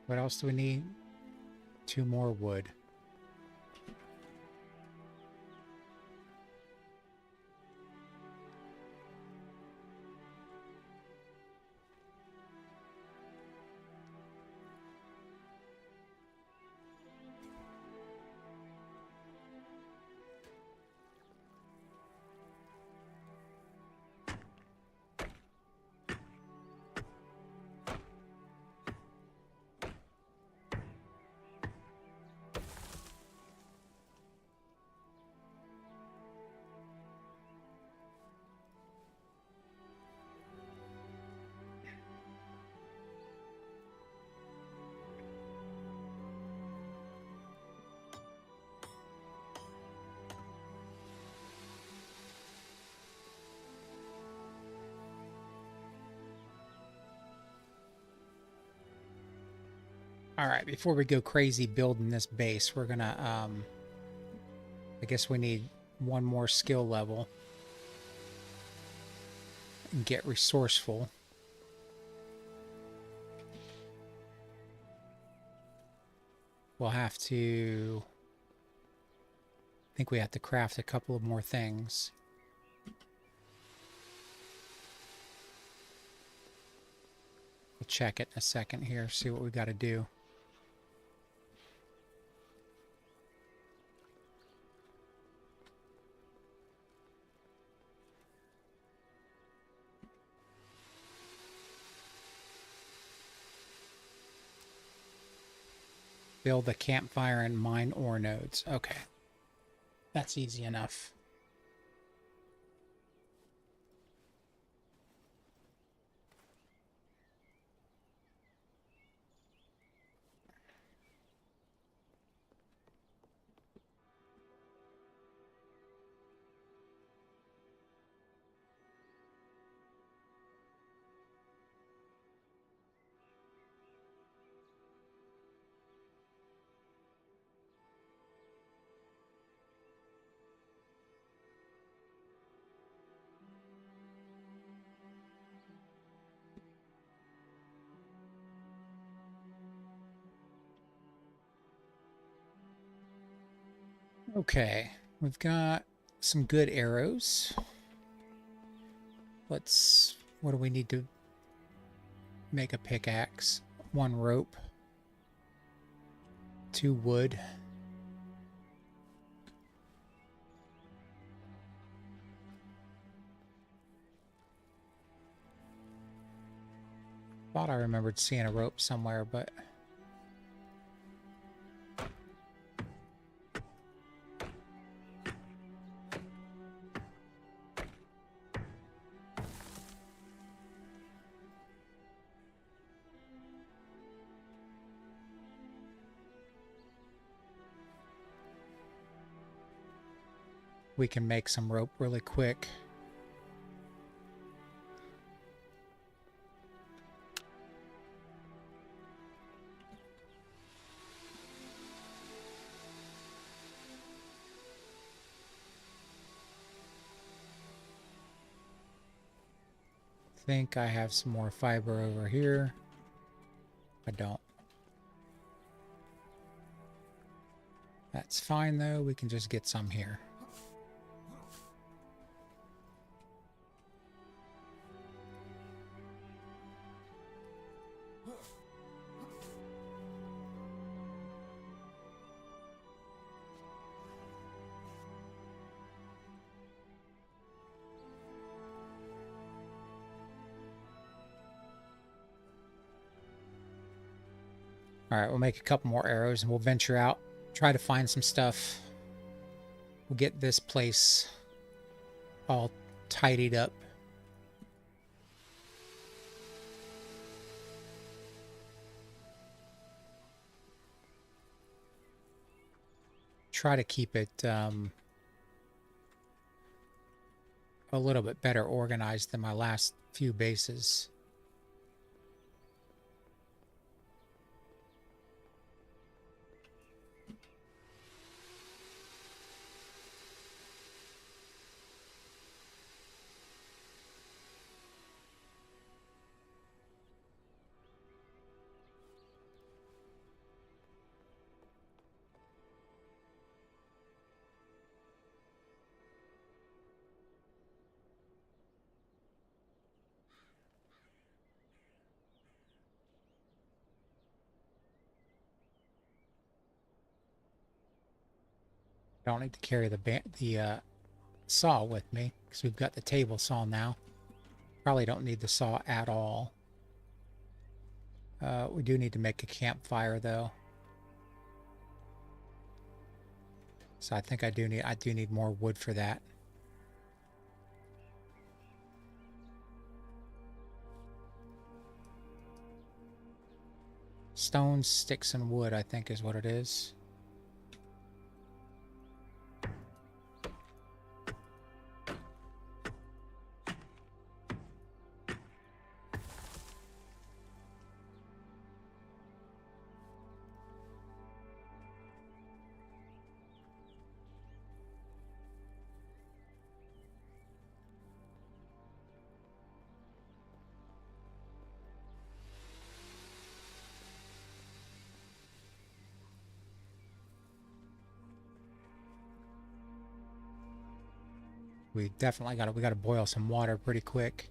What else do we need? 2 more wood. All right, before we go crazy building this base, we're gonna, I guess we need 1 more skill level and get resourceful. We'll have to, I think we have to craft a couple of more things. We'll check it in a second here, see what we got to do. Build a campfire and mine ore nodes. Okay. That's easy enough. Okay, we've got some good arrows. What do we need to make a pickaxe? 1 rope, 2 wood. Thought I remembered seeing a rope somewhere, but we can make some rope really quick. Think I have some more fiber over here. I don't. That's fine though, we can just get some here. Alright, we'll make a couple more arrows and we'll venture out. Try to find some stuff. We'll get this place all tidied up. Try to keep it a little bit better organized than my last few bases. I don't need to carry the saw with me because we've got the table saw now. Probably don't need the saw at all. We do need to make a campfire though. So I think I do need more wood for that. Stones, sticks, and wood, I think is what it is. We definitely we gotta boil some water pretty quick.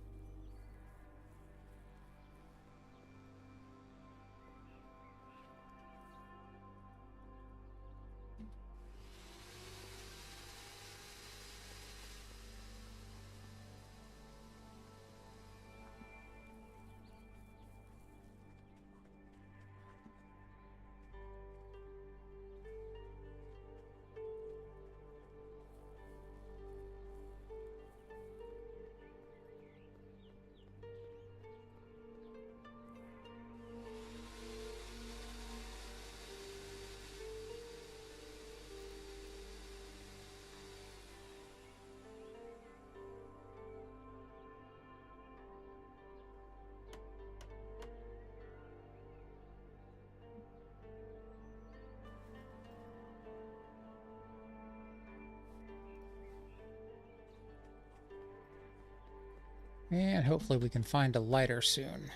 And hopefully we can find a lighter soon.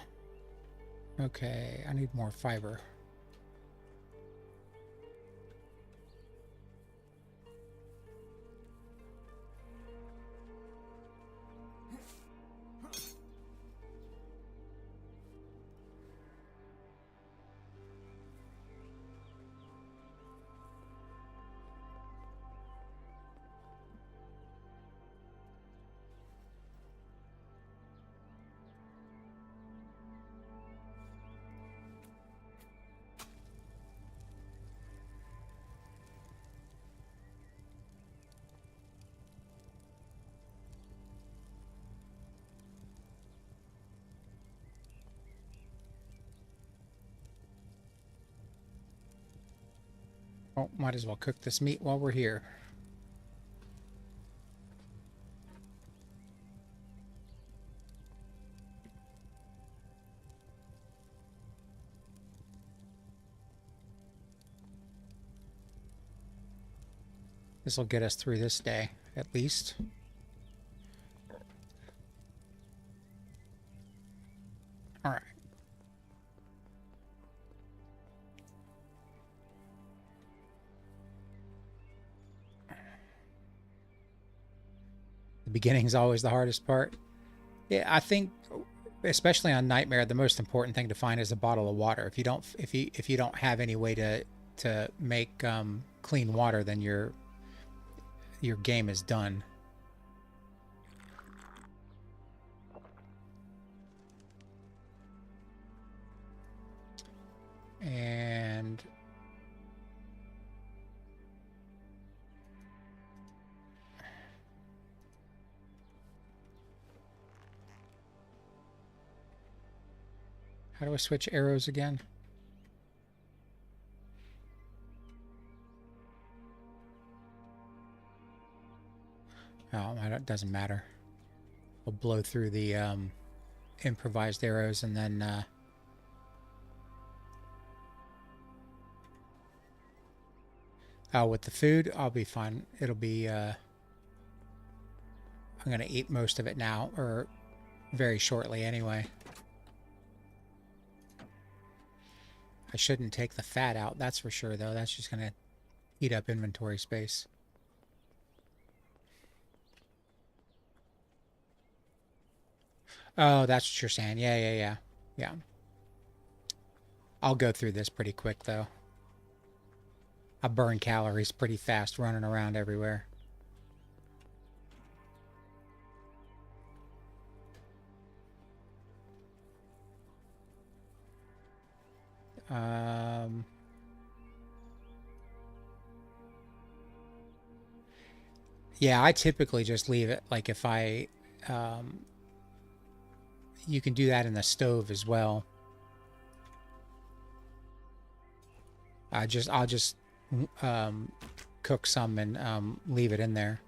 Okay, I need more fiber. Oh, might as well cook this meat while we're here. This will get us through this day, at least. All right. The beginning is always the hardest part. Yeah, I think, especially on Nightmare, the most important thing to find is a bottle of water. If you don't have any way to make clean water, then your game is done. And how do I switch arrows again? Oh, it doesn't matter. We'll blow through the improvised arrows and then with the food, I'll be fine. It'll be I'm gonna eat most of it now, or very shortly anyway. I shouldn't take the fat out, that's for sure, though. That's just gonna eat up inventory space. Oh, that's what you're saying. Yeah. I'll go through this pretty quick, though. I burn calories pretty fast running around everywhere. Yeah, I typically just leave it. Like if I, you can do that in the stove as well. I'll just cook some and leave it in there.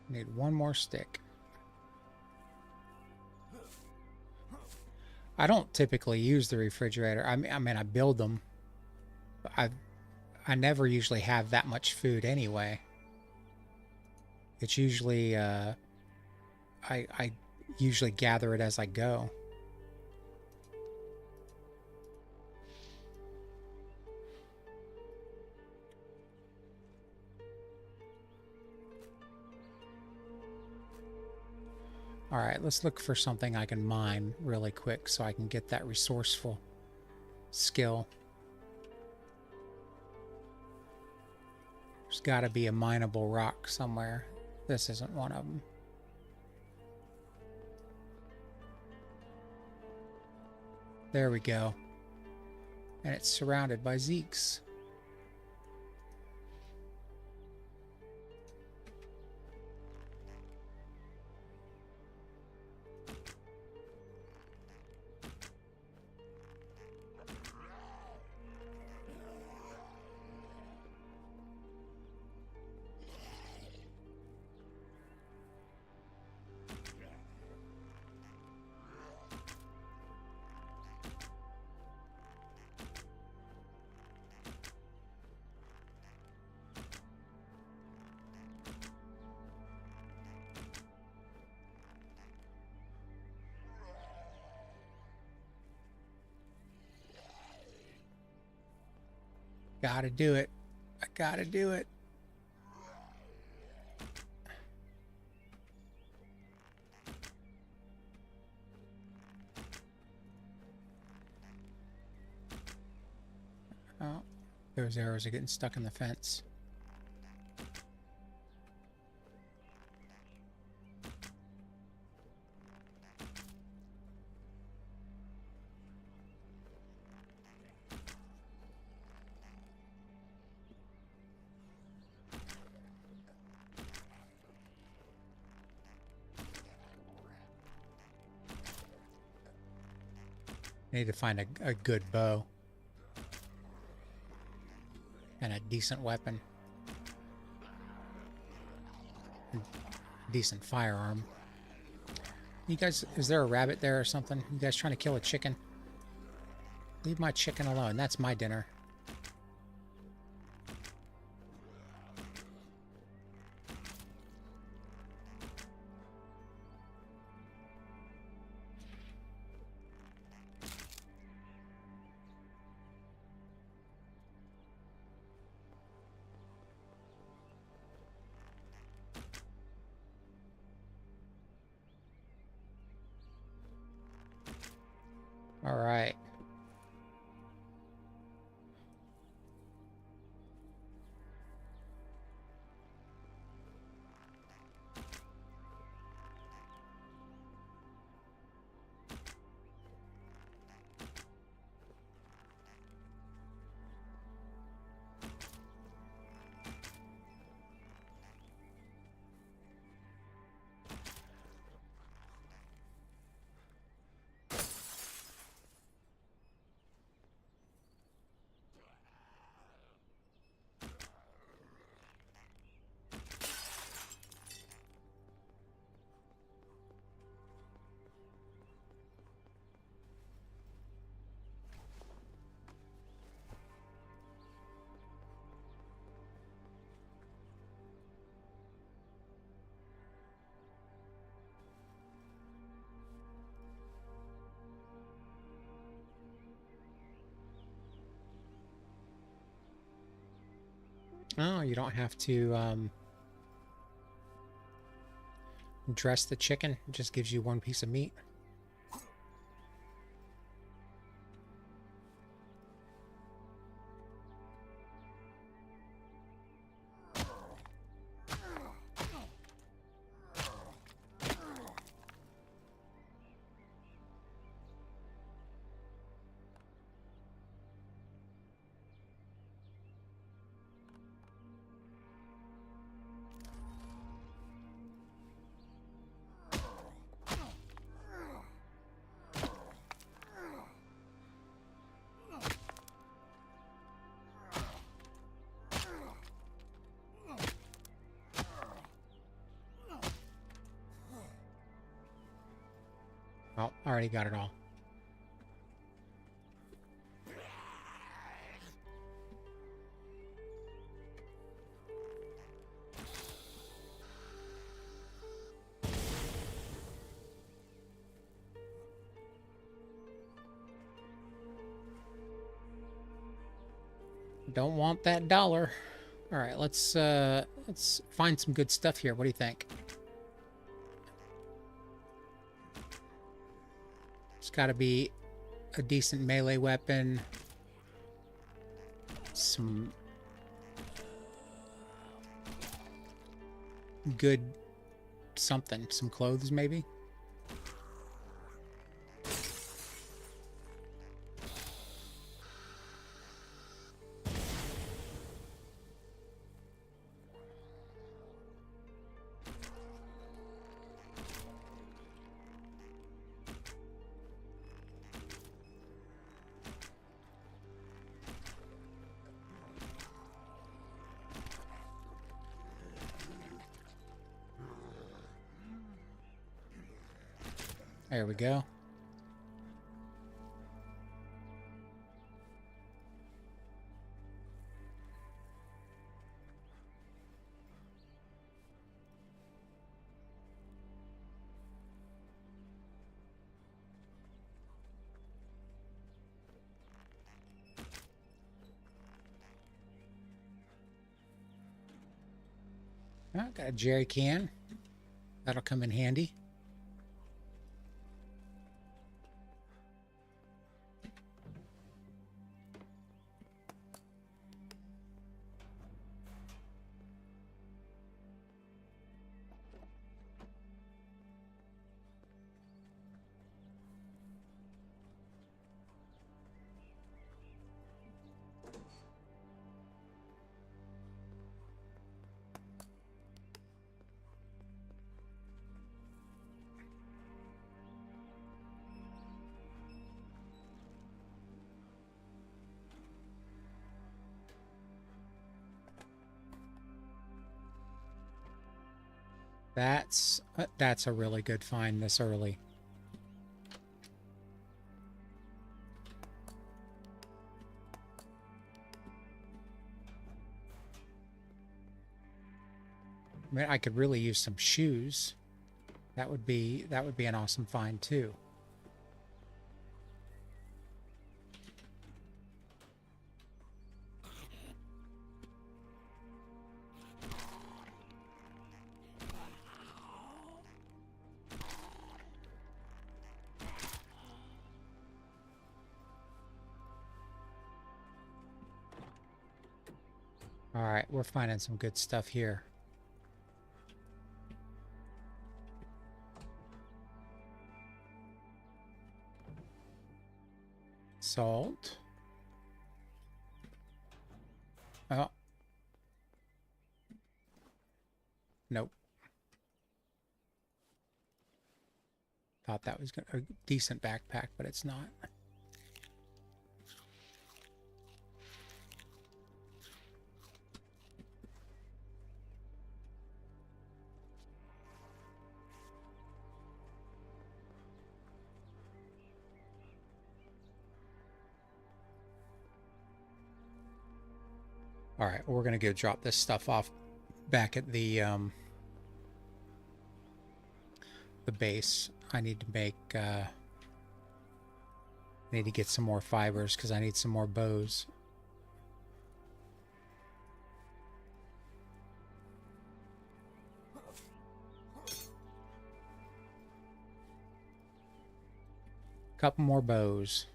Need one more stick. I don't typically use the refrigerator. I mean, I build them. But I never usually have that much food anyway. It's usually I usually gather it as I go. All right, let's look for something I can mine really quick so I can get that resourceful skill. There's got to be a mineable rock somewhere. This isn't one of them. There we go. And it's surrounded by zeeks. Gotta do it. I gotta do it. Oh, those arrows are getting stuck in the fence. I need to find a good bow. And a decent weapon. Decent firearm. You guys, is there a rabbit there or something? You guys trying to kill a chicken? Leave my chicken alone. That's my dinner. All right. Oh, you don't have to dress the chicken. It just gives you one piece of meat. Oh, I already got it all. Don't want that dollar. All right, let's find some good stuff here. What do you think? It's got to be a decent melee weapon. Some good something. Some clothes, maybe? There we go. Oh, got a jerry can. That'll come in handy. That's a really good find this early. I mean, I could really use some shoes. That would be an awesome find too. All right, we're finding some good stuff here. Salt. Oh. Nope. Thought that was a decent backpack, but it's not. All right, we're gonna go drop this stuff off back at the base. I need to make need to get some more fibers because I need some more bows. Couple more bows.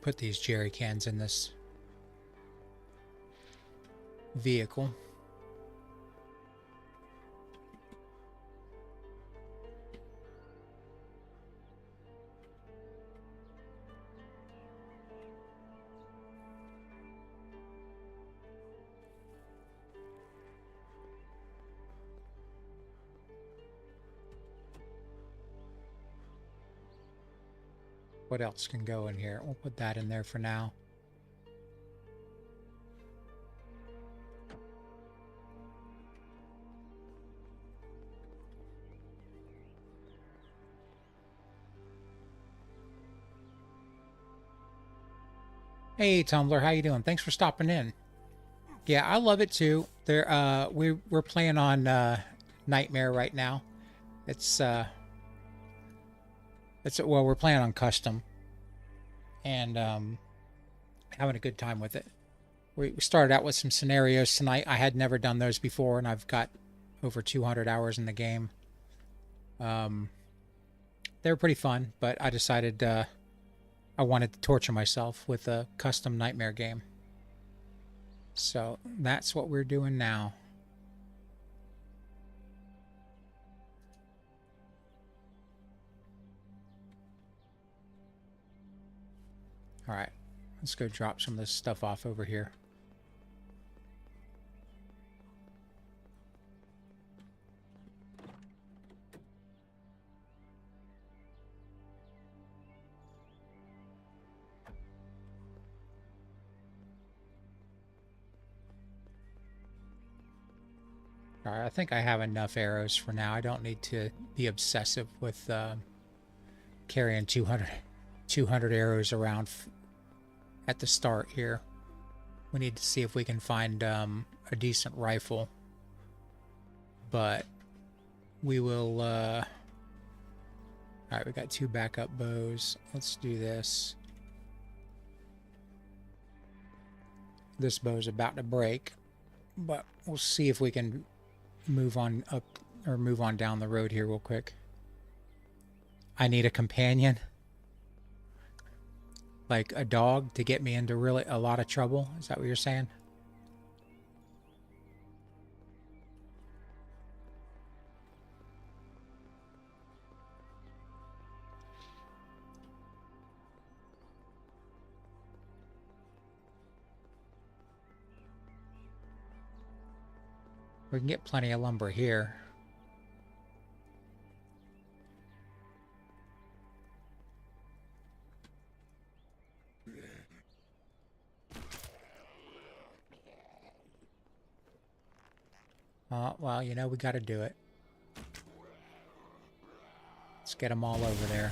Put these jerry cans in this vehicle. What else can go in here? We'll put that in there for now. Hey Tumblr, how you doing? Thanks for stopping in. Yeah, I love it too. We're playing on Nightmare right now. Well, we're playing on custom and having a good time with it. We started out with some scenarios tonight. I had never done those before, and I've got over 200 hours in the game. They were pretty fun, but I decided I wanted to torture myself with a custom Nightmare game. So that's what we're doing now. All right, let's go drop some of this stuff off over here. All right, I think I have enough arrows for now. I don't need to be obsessive with carrying 200 arrows around at the start here. We need to see if we can find a decent rifle. But we will All right, we got 2 backup bows. Let's do this. This bow's about to break, but we'll see if we can move on up or move on down the road here real quick. I need a companion, like a dog, to get me into really a lot of trouble. Is that what you're saying? We can get plenty of lumber here. Well, you know, we got to do it. Let's get them all over there.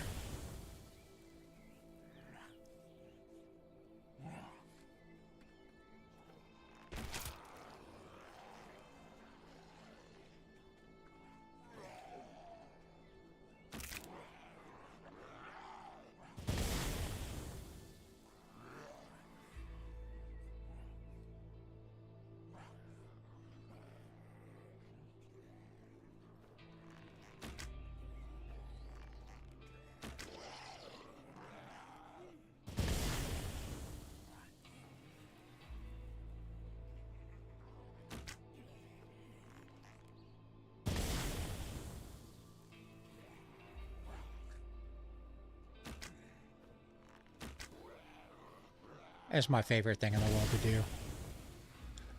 That's my favorite thing in the world to do.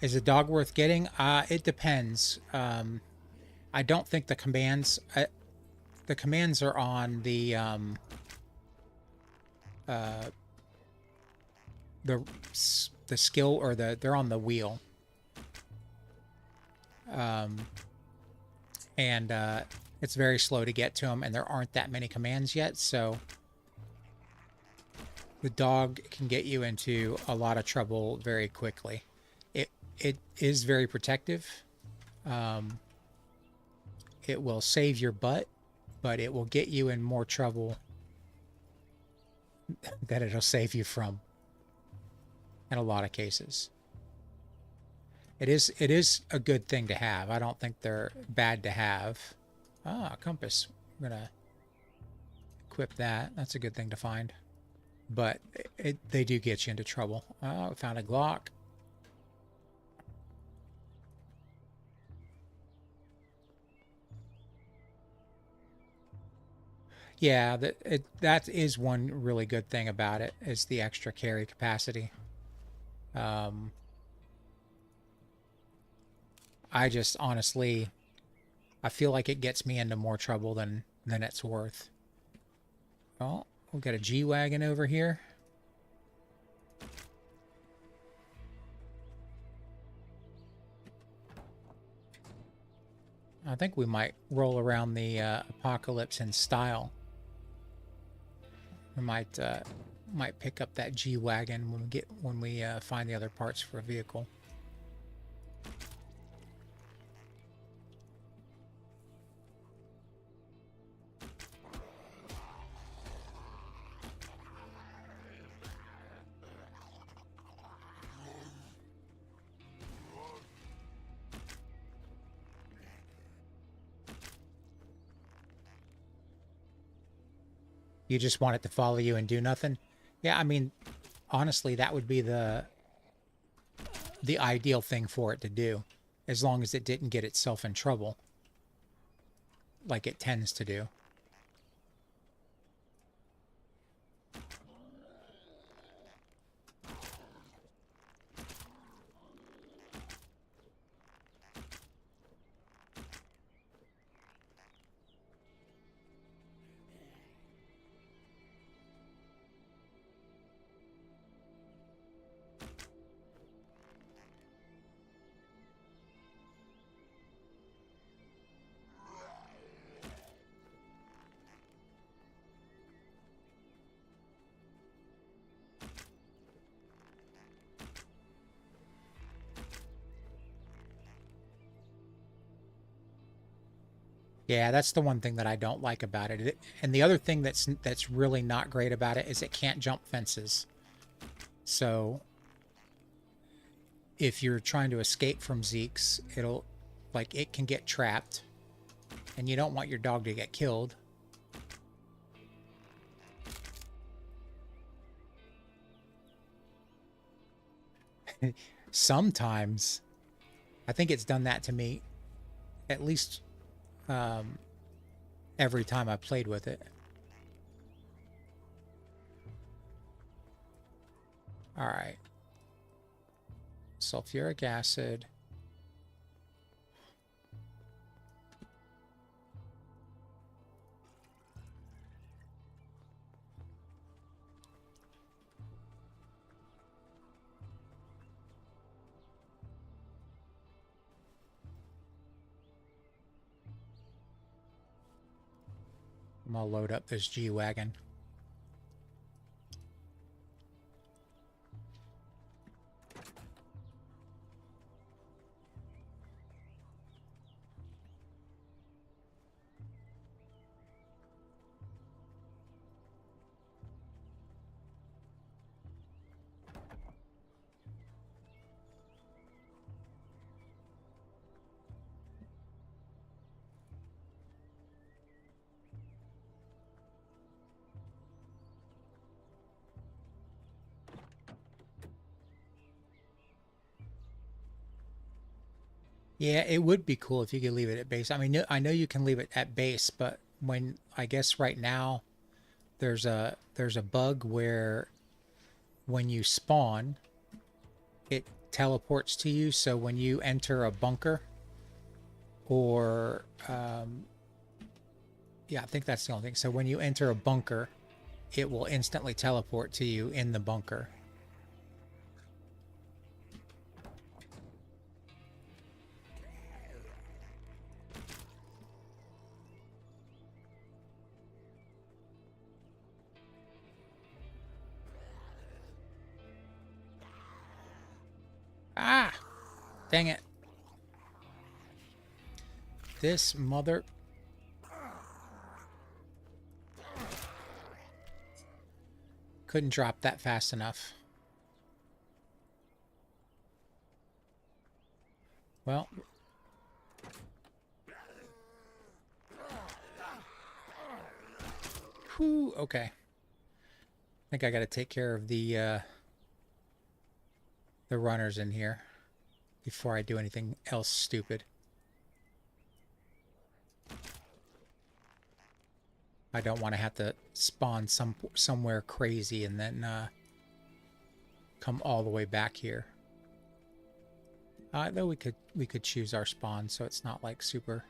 Is a dog worth getting? It depends. I don't think the commands are on the skill, or they're on the wheel. And it's very slow to get to them, and there aren't that many commands yet, so the dog can get you into a lot of trouble very quickly. It is very protective. It will save your butt, but it will get you in more trouble that it'll save you from in a lot of cases. It is a good thing to have. I don't think they're bad to have. Ah, a compass. I'm gonna equip that. That's a good thing to find. But they do get you into trouble. Oh, we found a Glock. Yeah, that is one really good thing about it, is the extra carry capacity. I just honestly, I feel like it gets me into more trouble than it's worth. Oh, we've got a G-Wagon over here. I think we might roll around the apocalypse in style. We might pick up that G-Wagon when we find the other parts for a vehicle. You just want it to follow you and do nothing? Yeah, I mean, honestly, that would be the ideal thing for it to do, as long as it didn't get itself in trouble, like it tends to do. Yeah, that's the one thing that I don't like about it. And the other thing that's really not great about it is it can't jump fences. So if you're trying to escape from zeeks, it can get trapped, and you don't want your dog to get killed. Sometimes, I think it's done that to me at least every time I played with it. All right. Sulfuric acid. I'm gonna load up this G-Wagon. Yeah, it would be cool if you could leave it at base. I mean, I know you can leave it at base, but I guess right now there's a bug where when you spawn, it teleports to you. So when you enter a bunker, or yeah, I think that's the only thing. So when you enter a bunker, it will instantly teleport to you in the bunker. Ah! Dang it. This mother... Couldn't drop that fast enough. Well... Whew, okay. I think I gotta take care of the runners in here before I do anything else stupid. I don't want to have to spawn somewhere crazy and then come all the way back here. Though we could choose our spawn, so it's not like super.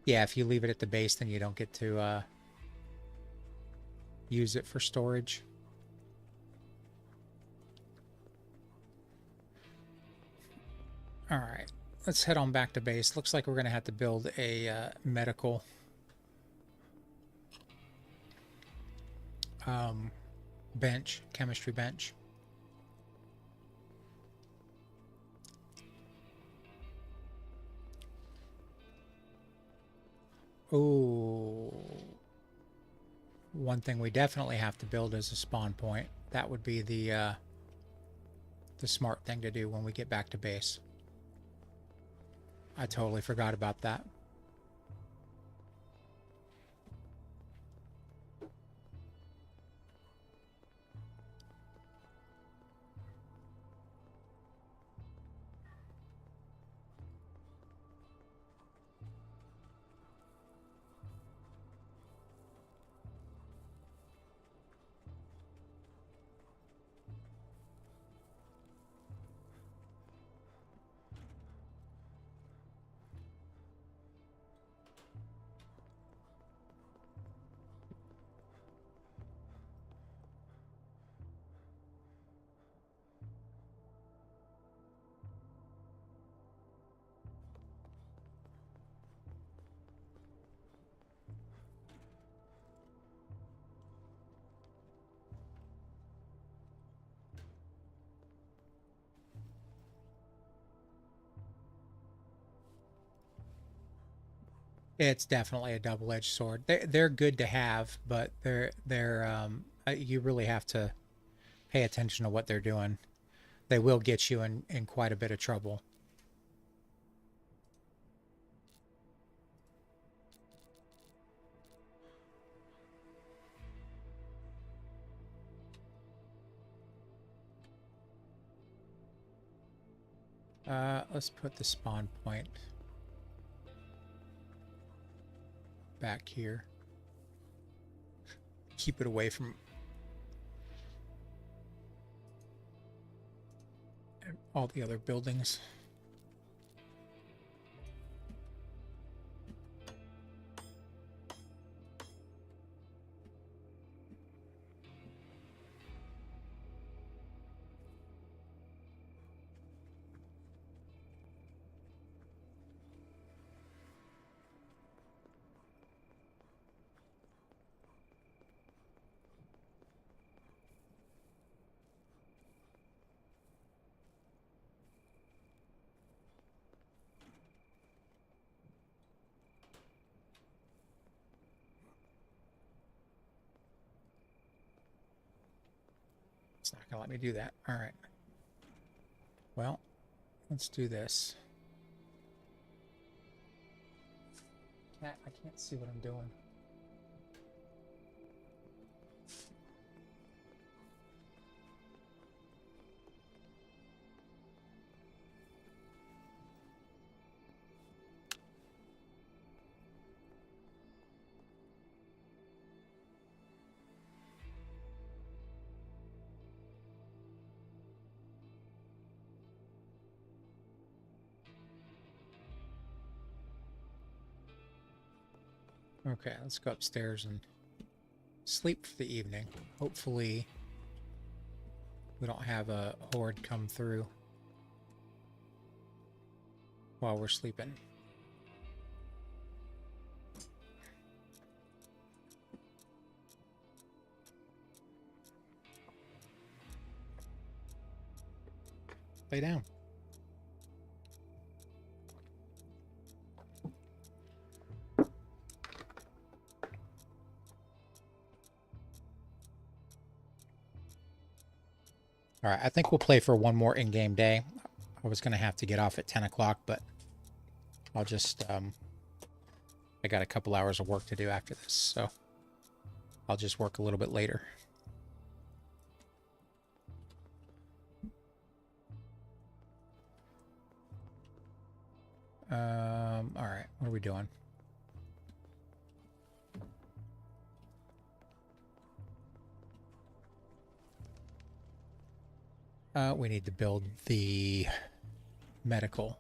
Yeah, if you leave it at the base, then you don't get to use it for storage. All right, let's head on back to base. Looks like we're going to have to build a medical bench, chemistry bench. Ooh. One thing we definitely have to build is a spawn point. That would be the smart thing to do when we get back to base. I totally forgot about that. It's definitely a double-edged sword. They're good to have, but they're you really have to pay attention to what they're doing. They will get you in quite a bit of trouble. Let's put the spawn point back here. Keep it away from all the other buildings. It's not going to let me do that. All right. Well, let's do this. I can't see what I'm doing. Okay, let's go upstairs and sleep for the evening. Hopefully, we don't have a horde come through while we're sleeping. Lay down. All right, I think we'll play for one more in-game day. I was going to have to get off at 10 o'clock, but I'll just, I got a couple hours of work to do after this, so I'll just work a little bit later. All right, what are we doing? We need to build the medical.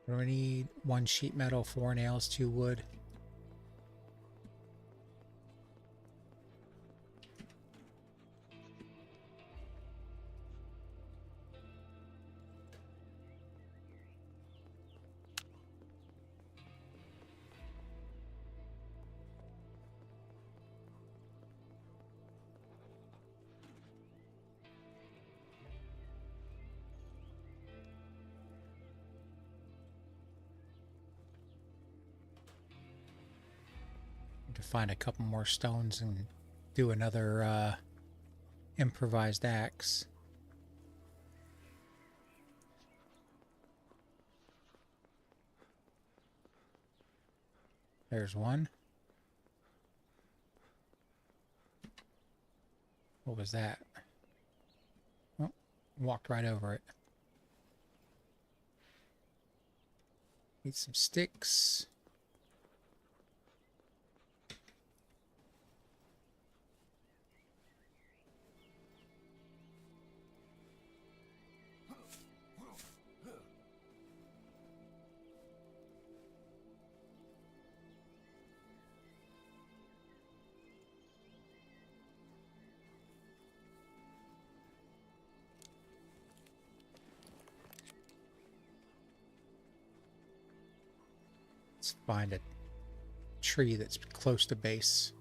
We need 1 sheet metal, 4 nails, 2 wood. To find a couple more stones and do another improvised axe. There's one. What was that? Oh, walked right over it. Need some sticks. Let's find a tree that's close to base.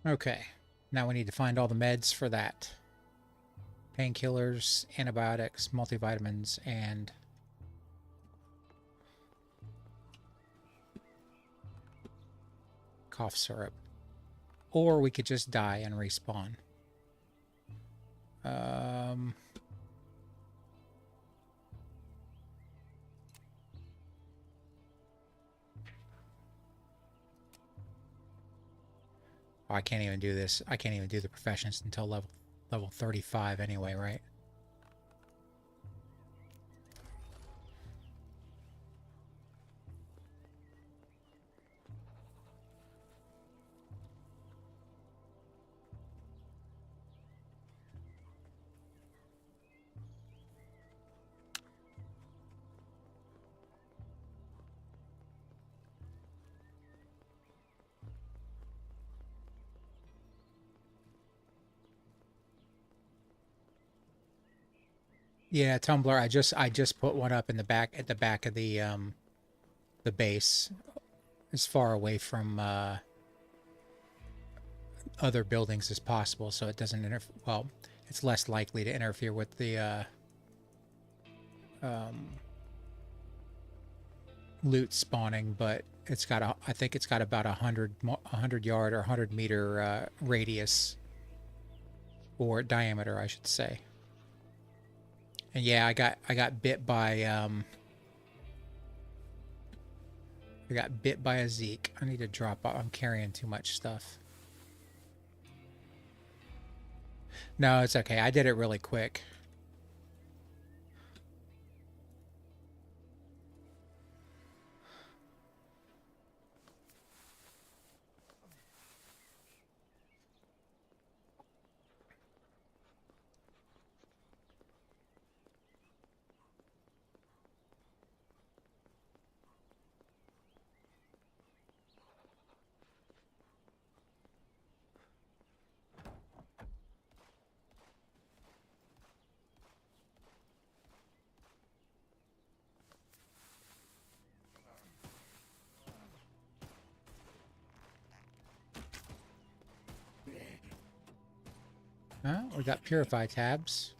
Okay, now we need to find all the meds for that. Painkillers, antibiotics, multivitamins, and cough syrup. Or we could just die and respawn. Oh, I can't even do this. I can't even do the professions until level 35 anyway, right? Yeah, Tumblr. I just put one up in the back at the back of the base, as far away from other buildings as possible, so it doesn't interfere. Well, it's less likely to interfere with the loot spawning. But it's got a, I think it's got about 100 yard or 100 meter radius, or diameter, I should say. And yeah, I got bit by a Zeke. I need to drop off. I'm carrying too much stuff. No, it's okay. I did it really quick. We got purify tabs.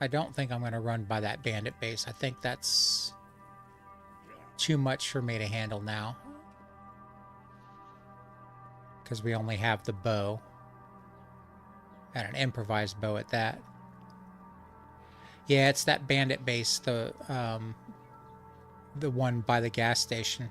I don't think I'm going to run by that bandit base. I think that's too much for me to handle now, because we only have the bow, and an improvised bow at that. Yeah, it's that bandit base, the one by the gas station.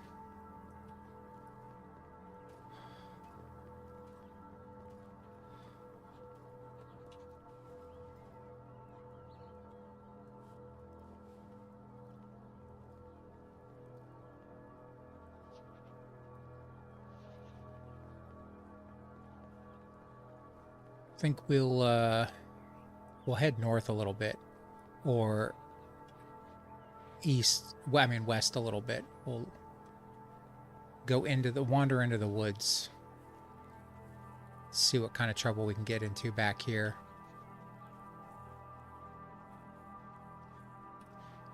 I think we'll head north a little bit, or east. Well, I mean west a little bit. We'll wander into the woods. See what kind of trouble we can get into back here.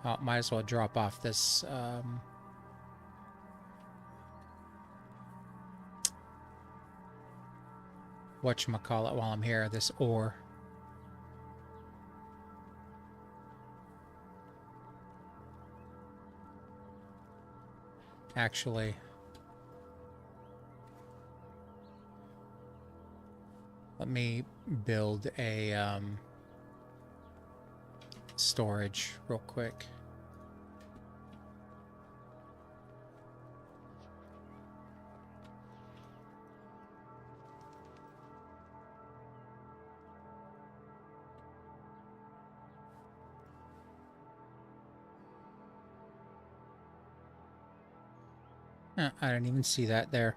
Oh, might as well drop off this whatchamacallit while I'm here, this ore. Actually, let me build a storage real quick. I didn't even see that there.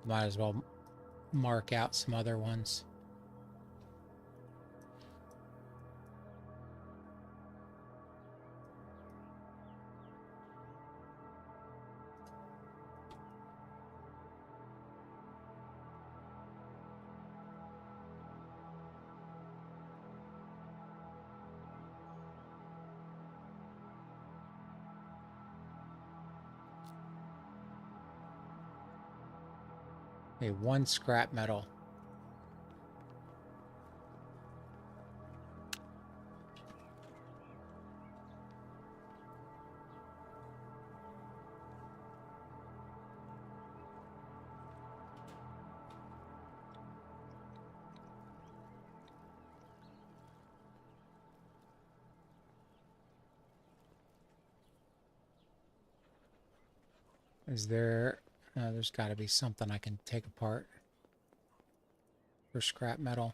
Might as well mark out some other ones. Okay, 1 scrap metal. Is there... there's got to be something I can take apart for scrap metal.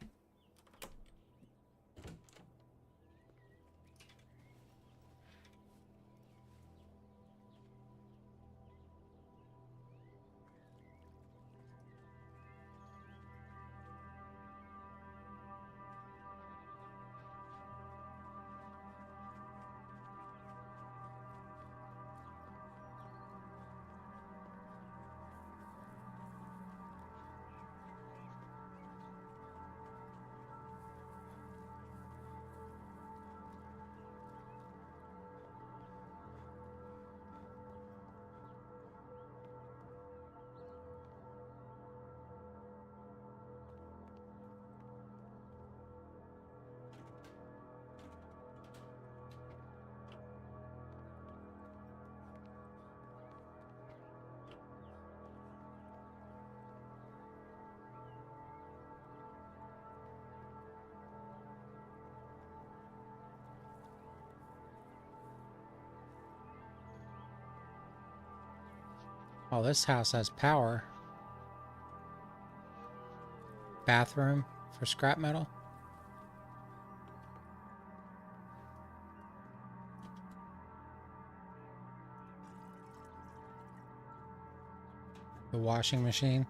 Oh, this house has power. Bathroom for scrap metal. The washing machine.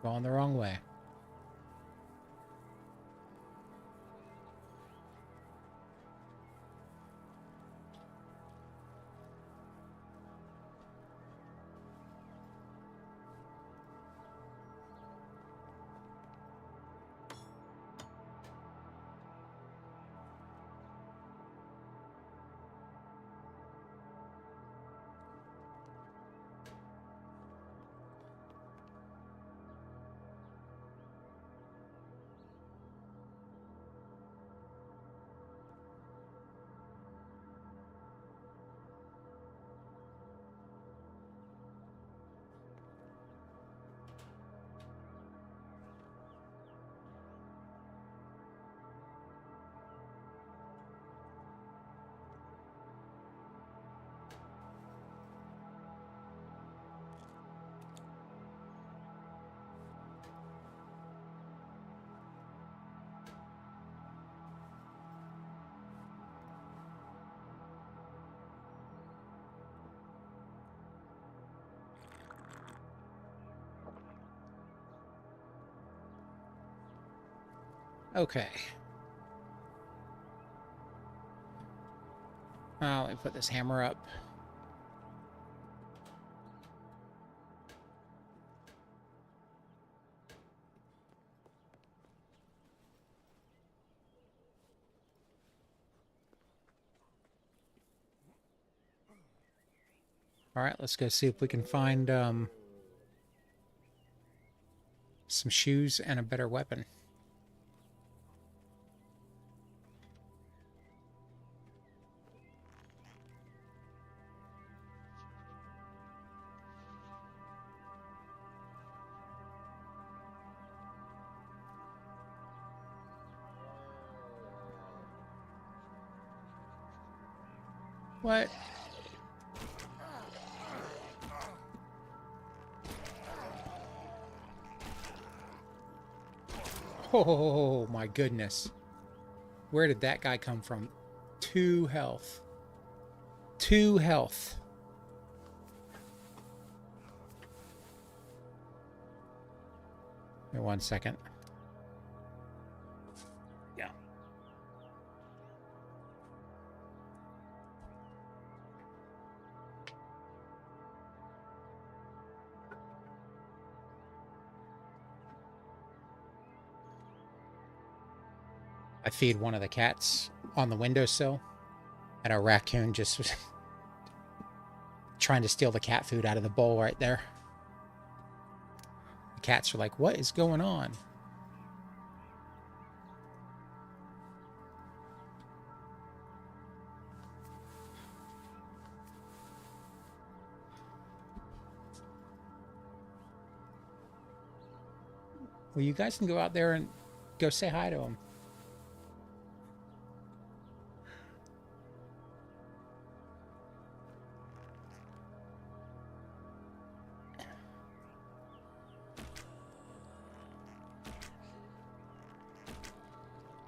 Going the wrong way. Okay. Well, let me put this hammer up. All right, let's go see if we can find some shoes and a better weapon. What? Oh my goodness. Where did that guy come from? 2 health. 2 health. Wait 1 second. Yeah. I feed one of the cats on the windowsill, and a raccoon just was trying to steal the cat food out of the bowl right there. The cats are like, what is going on? Well, you guys can go out there and go say hi to him.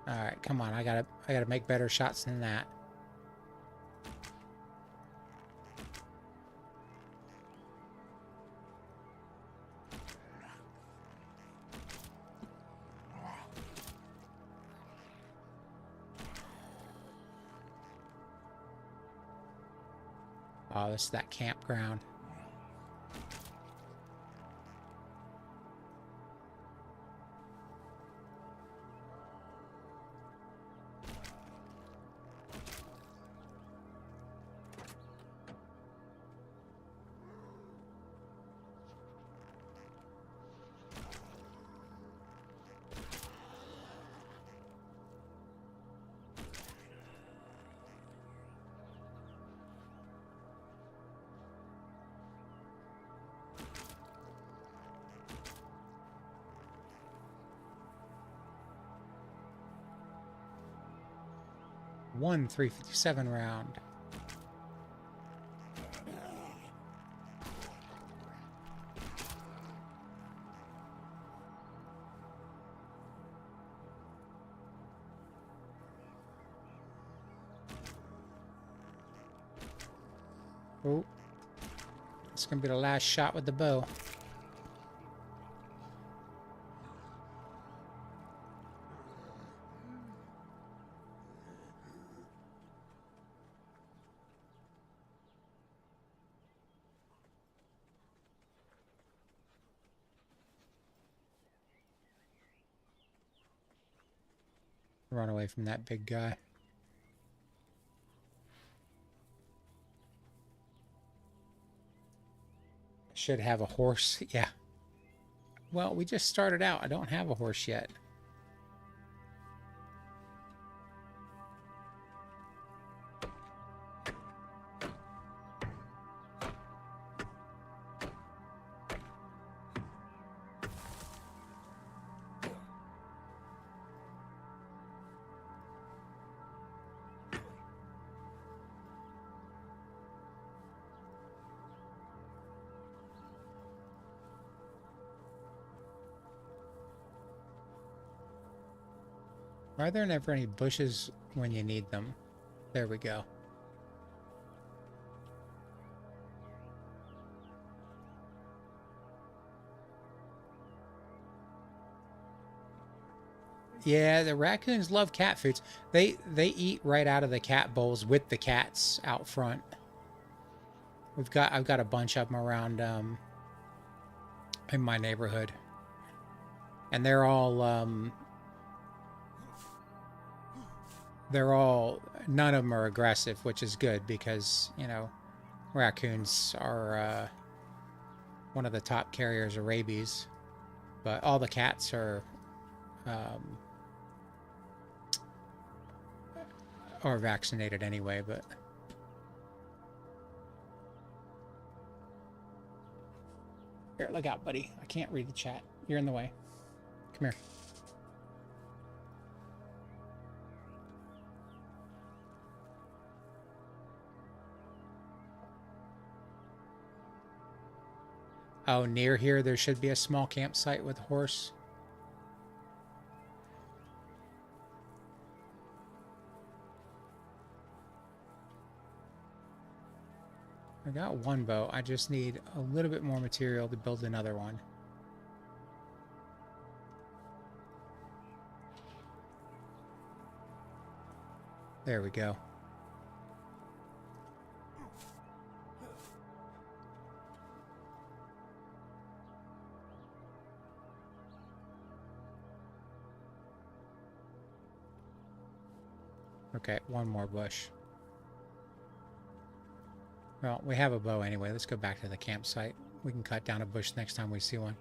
All right, come on. I gotta make better shots than that. Oh, this is that campground. One 357 round. Oh, it's gonna be the last shot with the bow. Run away from that big guy. Should have a horse. Yeah. Well, we just started out. I don't have a horse yet. Why are there never any bushes when you need them? There we go. Yeah, the raccoons love cat foods. They eat right out of the cat bowls with the cats out front. I've got a bunch of them around in my neighborhood. And they're all none of them are aggressive, which is good because, you know, raccoons are one of the top carriers of rabies, but all the cats are vaccinated anyway. But here, look out, buddy. I can't read the chat. You're in the way. Come here. Oh, near here there should be a small campsite with a horse. I got one boat. I just need a little bit more material to build another one. There we go. Okay, one more bush. Well, we have a bow anyway. Let's go back to the campsite. We can cut down a bush next time we see one.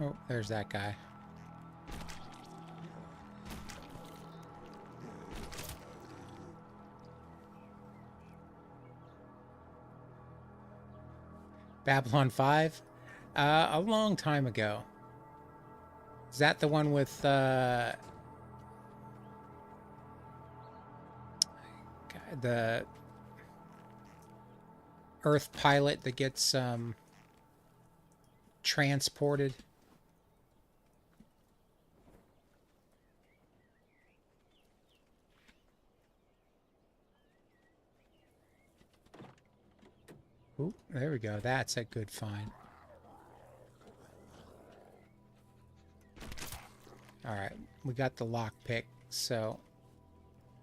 Oh, there's that guy. Babylon 5? A long time ago. Is that the one with, the Earth pilot that gets, transported? Ooh, there we go. That's a good find. Alright, we got the lock pick, so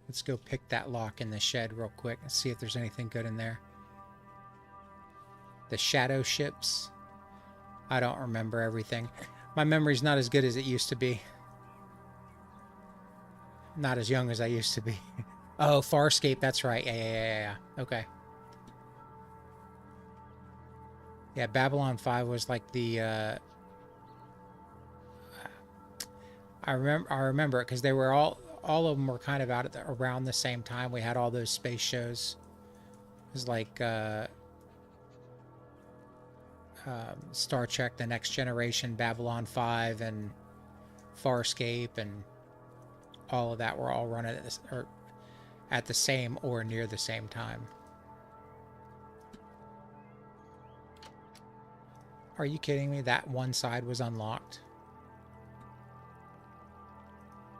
let's go pick that lock in the shed real quick and see if there's anything good in there. The shadow ships. I don't remember everything. My memory's not as good as it used to be. Not as young as I used to be. Oh, Farscape, that's right. Yeah. Okay. Yeah, Babylon 5 was like the, I remember it because they were all of them were kind of out at around the same time. We had all those space shows. It was like, Star Trek, The Next Generation, Babylon 5, and Farscape, and all of that were all run at the same or near the same time. Are you kidding me? That one side was unlocked.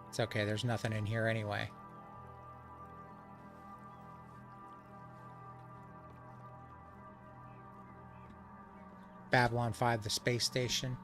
It's okay, there's nothing in here anyway. Babylon 5, the space station.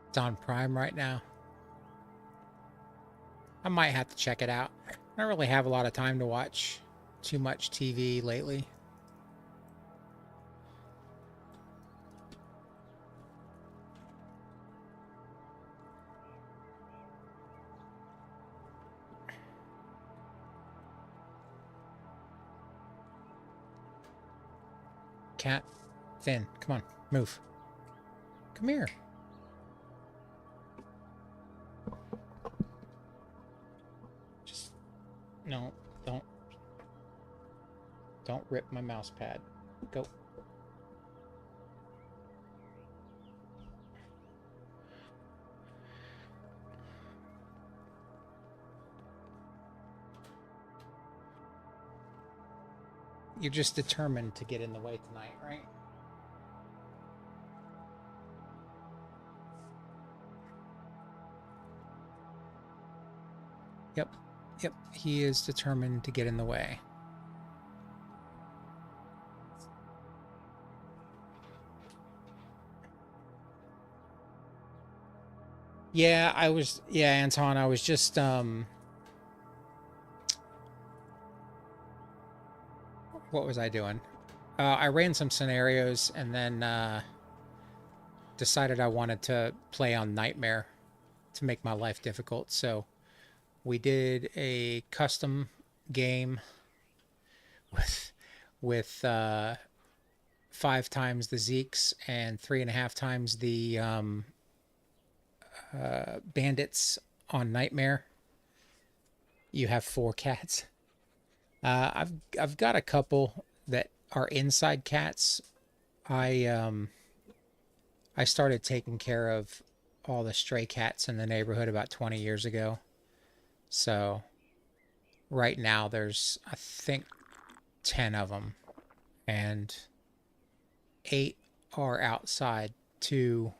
It's on Prime right now. I might have to check it out. I don't really have a lot of time to watch too much TV lately. Cat, Finn, come on, move. Come here. No, don't rip my mouse pad. Go. You're just determined to get in the way tonight, right? Yep. Yep. He is determined to get in the way. Yeah, Anton, I was just what was I doing? I ran some scenarios and then decided I wanted to play on Nightmare to make my life difficult. So we did a custom game with 5 times the zeeks and 3.5 times the bandits on Nightmare. You have 4 cats. I've got a couple that are inside cats. I started taking care of all the stray cats in the neighborhood about 20 years ago. So right now there's, I think, 10 of them, and 8 are outside. 2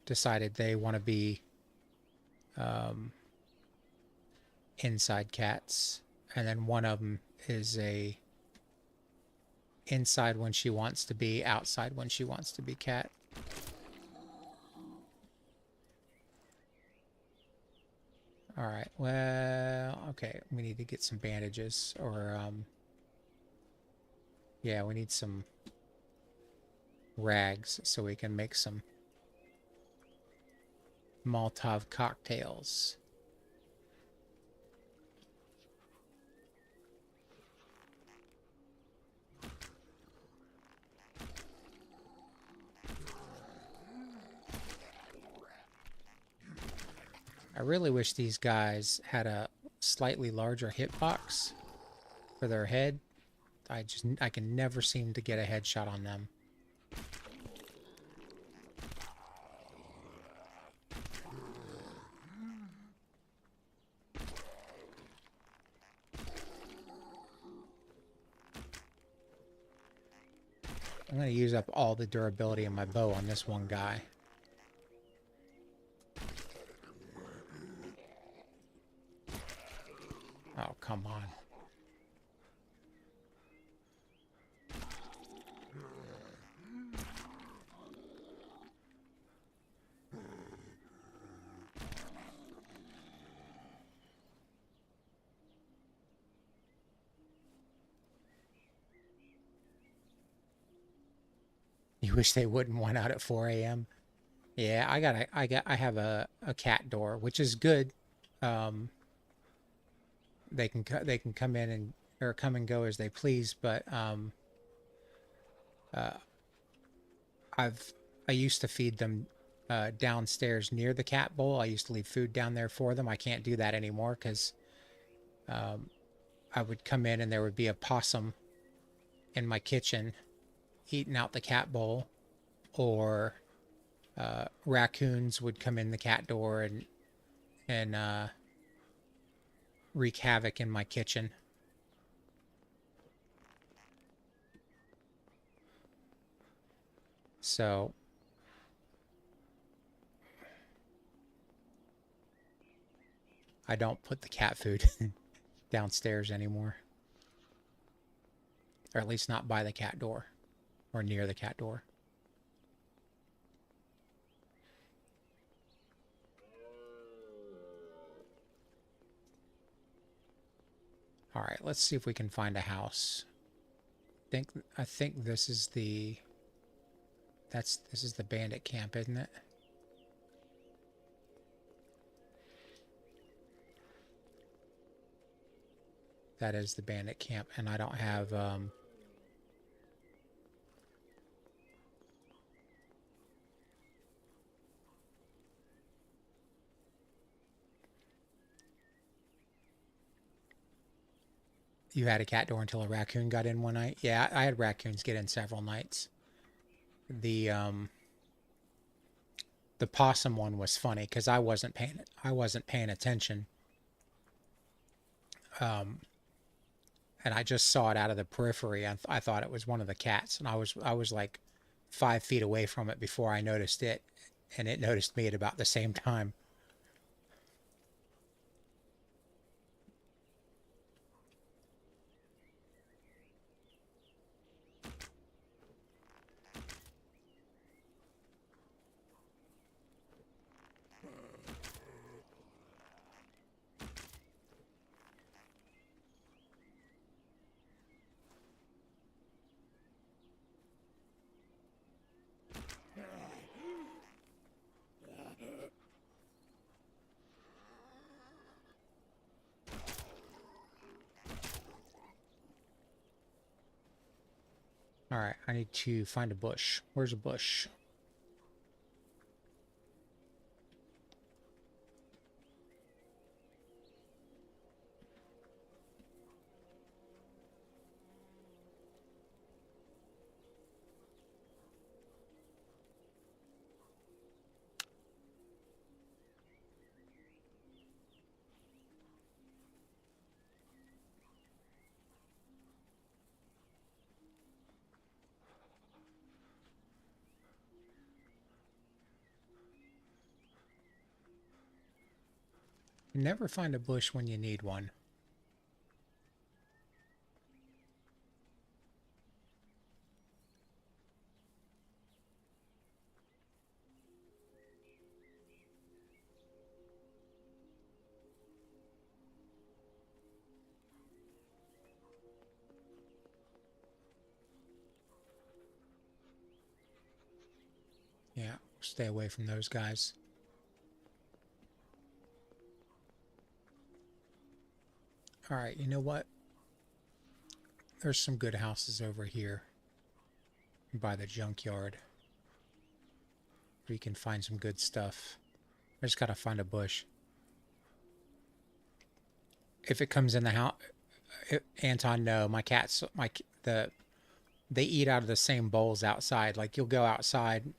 decided they want to be inside cats, and then one of them is a inside when she wants to be, outside when she wants to be cat. All right, well, okay, we need to get some bandages, or yeah, we need some rags so we can make some Molotov cocktails. I really wish these guys had a slightly larger hitbox for their head. I can never seem to get a headshot on them. I'm going to use up all the durability in my bow on this one guy. Oh, come on. You wish they wouldn't want out at 4 a.m. Yeah, I have a cat door, which is good. They can come in and or come and go as they please, but I used to feed them downstairs near the cat bowl. I used to leave food down there for them. I can't do that anymore because I would come in and there would be a possum in my kitchen eating out the cat bowl, or raccoons would come in the cat door and wreak havoc in my kitchen. So I don't put the cat food downstairs anymore, or at least not by the cat door or near the cat door. All right, let's see if we can find a house. I think this is the this is the bandit camp, isn't it? That is the bandit camp, and I don't have You had a cat door until a raccoon got in one night? Yeah, I had raccoons get in several nights. The possum one was funny because I wasn't paying attention. and I just saw it out of the periphery. I thought it was one of the cats, and I was like 5 feet away from it before I noticed it, and it noticed me at about the same time. All right, I need to find a bush. Where's a bush? You never find a bush when you need one. Yeah, stay away from those guys. All right, you know what? There's some good houses over here by the junkyard where you can find some good stuff. I just gotta find a bush. If it comes in the house, Anton, no, my cats, they eat out of the same bowls outside. Like you'll go outside,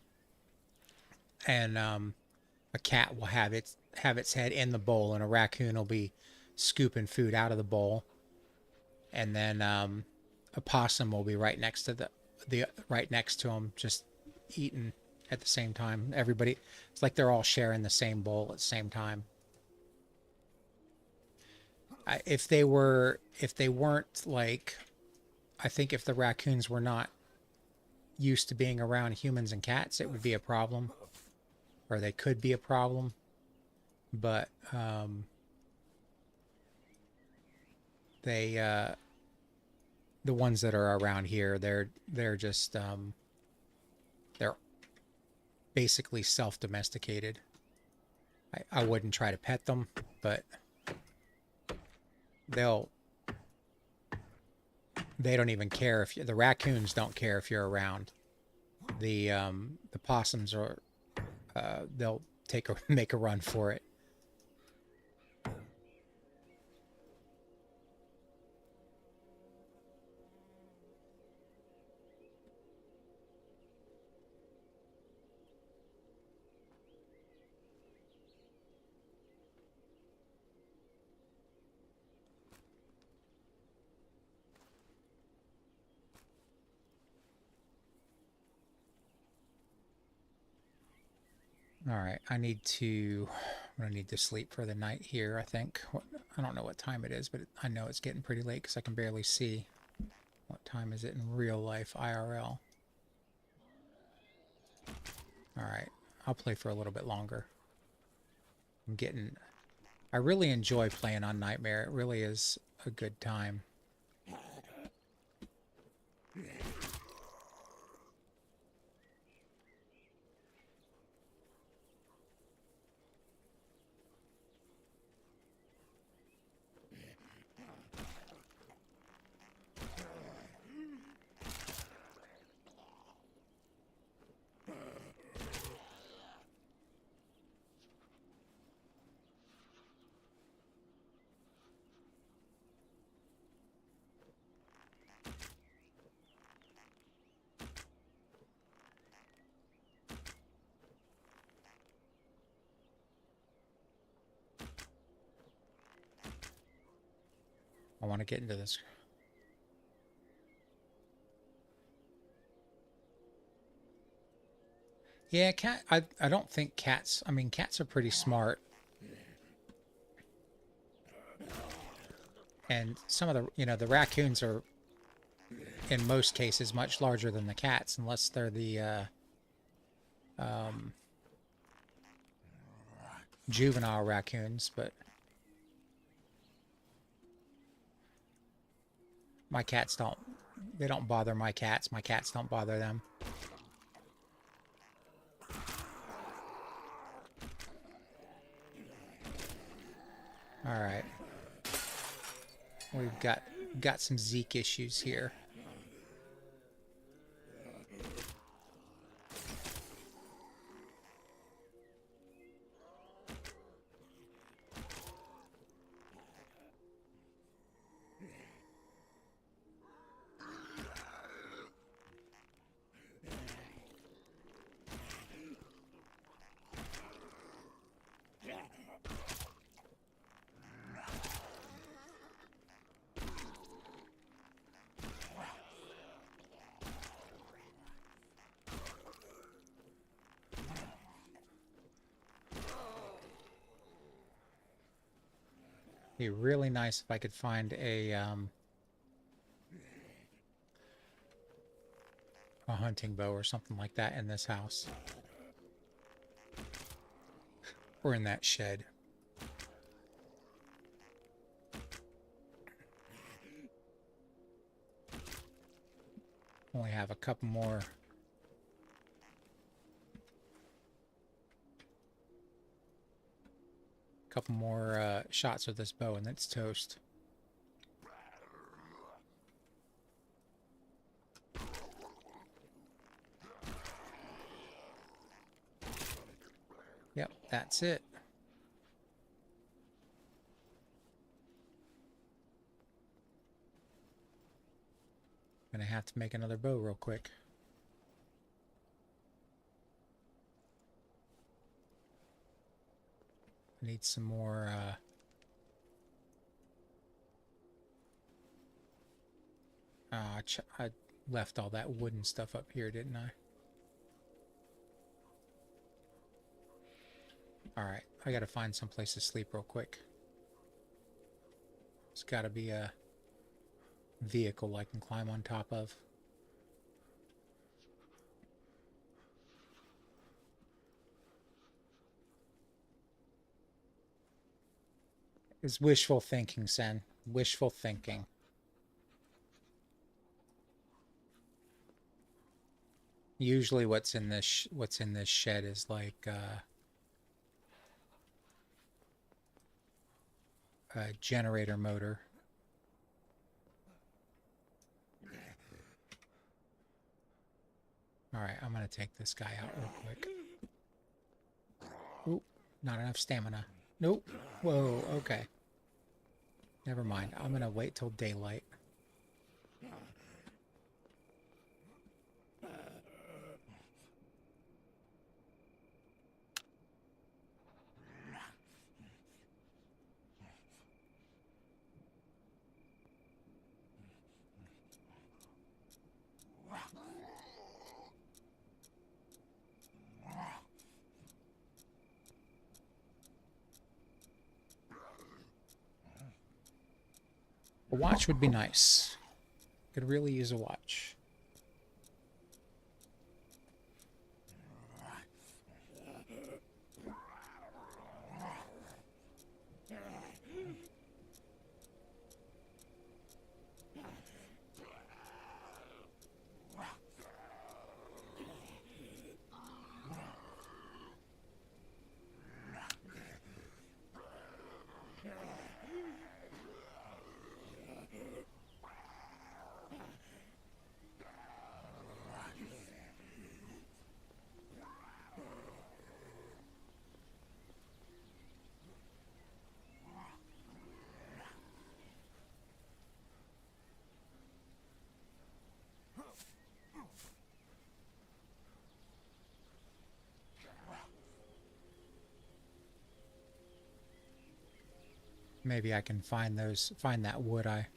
and a cat will have its head in the bowl, and a raccoon will be scooping food out of the bowl, and then a possum will be right next to the right next to them, just eating at the same time. Everybody, it's like they're all sharing the same bowl at the same time. If they weren't like, I think if the raccoons were not used to being around humans and cats, it would be a problem, or they could be a problem. But the ones that are around here, they're just they're basically self-domesticated. I wouldn't try to pet them, but they don't even care if the raccoons don't care if you're around. The possums are they'll make a run for it. All right, I'm gonna need to sleep for the night here, I think. I don't know what time it is, but I know it's getting pretty late because I can barely see. What time is it in real life, IRL? All right, I'll play for a little bit longer. I really enjoy playing on Nightmare. It really is a good time. I want to get into this Yeah, cat. I don't think cats. I mean, cats are pretty smart, and some of the the raccoons are in most cases much larger than the cats, unless they're the um, juvenile raccoons. But my cats don't. They don't bother my cats. My cats don't bother them. All right. We've got some Zeke issues here. Be really nice if I could find a hunting bow or something like that in this house. Or in that shed. Only have a couple more. Couple more shots with this bow and it's toast. Yep, that's it. Gonna have to make another bow real quick. I need some more I left all that wooden stuff up here, didn't I? Alright, I gotta find some place to sleep real quick. There's gotta be a vehicle I can climb on top of. It's wishful thinking, Sen. Wishful thinking. Usually what's in this shed is like a generator motor. Alright, I'm gonna take this guy out real quick. Oop, not enough stamina. Nope. Whoa, okay. Never mind. I'm gonna wait till daylight. A watch would be nice. Could really use a watch. Maybe I can find that wood I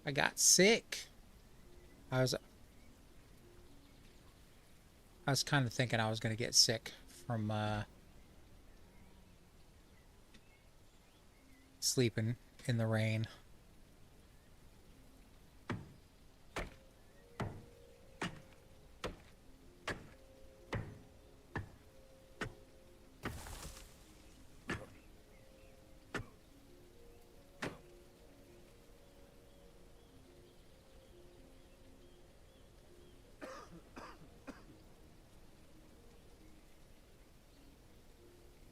I got sick. I was kind of thinking I was going to get sick from sleeping in the rain.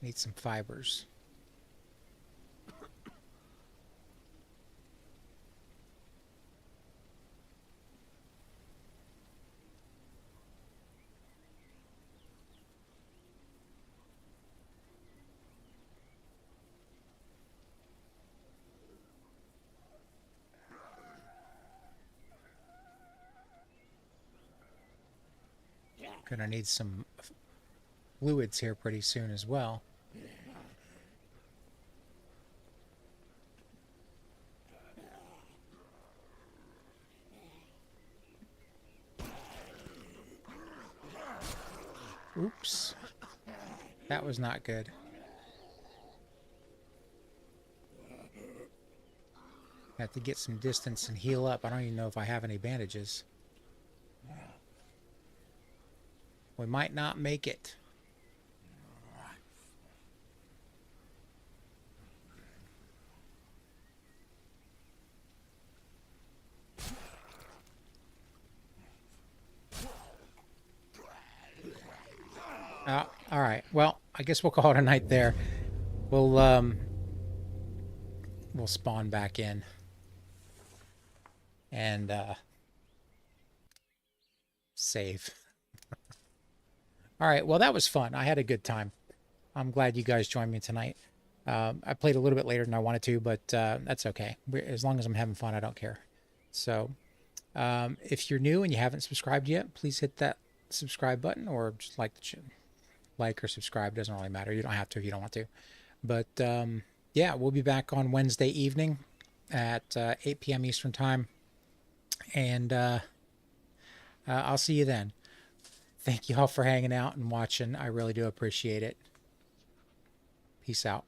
Need some fibers. Gonna need some fluids here pretty soon as well. Oops. That was not good. Have to get some distance and heal up. I don't even know if I have any bandages. We might not make it. All right. Well, I guess we'll call it a night there. We'll spawn back in and save. All right. Well, that was fun. I had a good time. I'm glad you guys joined me tonight. I played a little bit later than I wanted to, but that's okay. As long as I'm having fun, I don't care. So if you're new and you haven't subscribed yet, please hit that subscribe button, or just like or subscribe. Doesn't really matter. You don't have to if you don't want to. But yeah, we'll be back on Wednesday evening at 8 p.m. Eastern Time. And I'll see you then. Thank you all for hanging out and watching. I really do appreciate it. Peace out.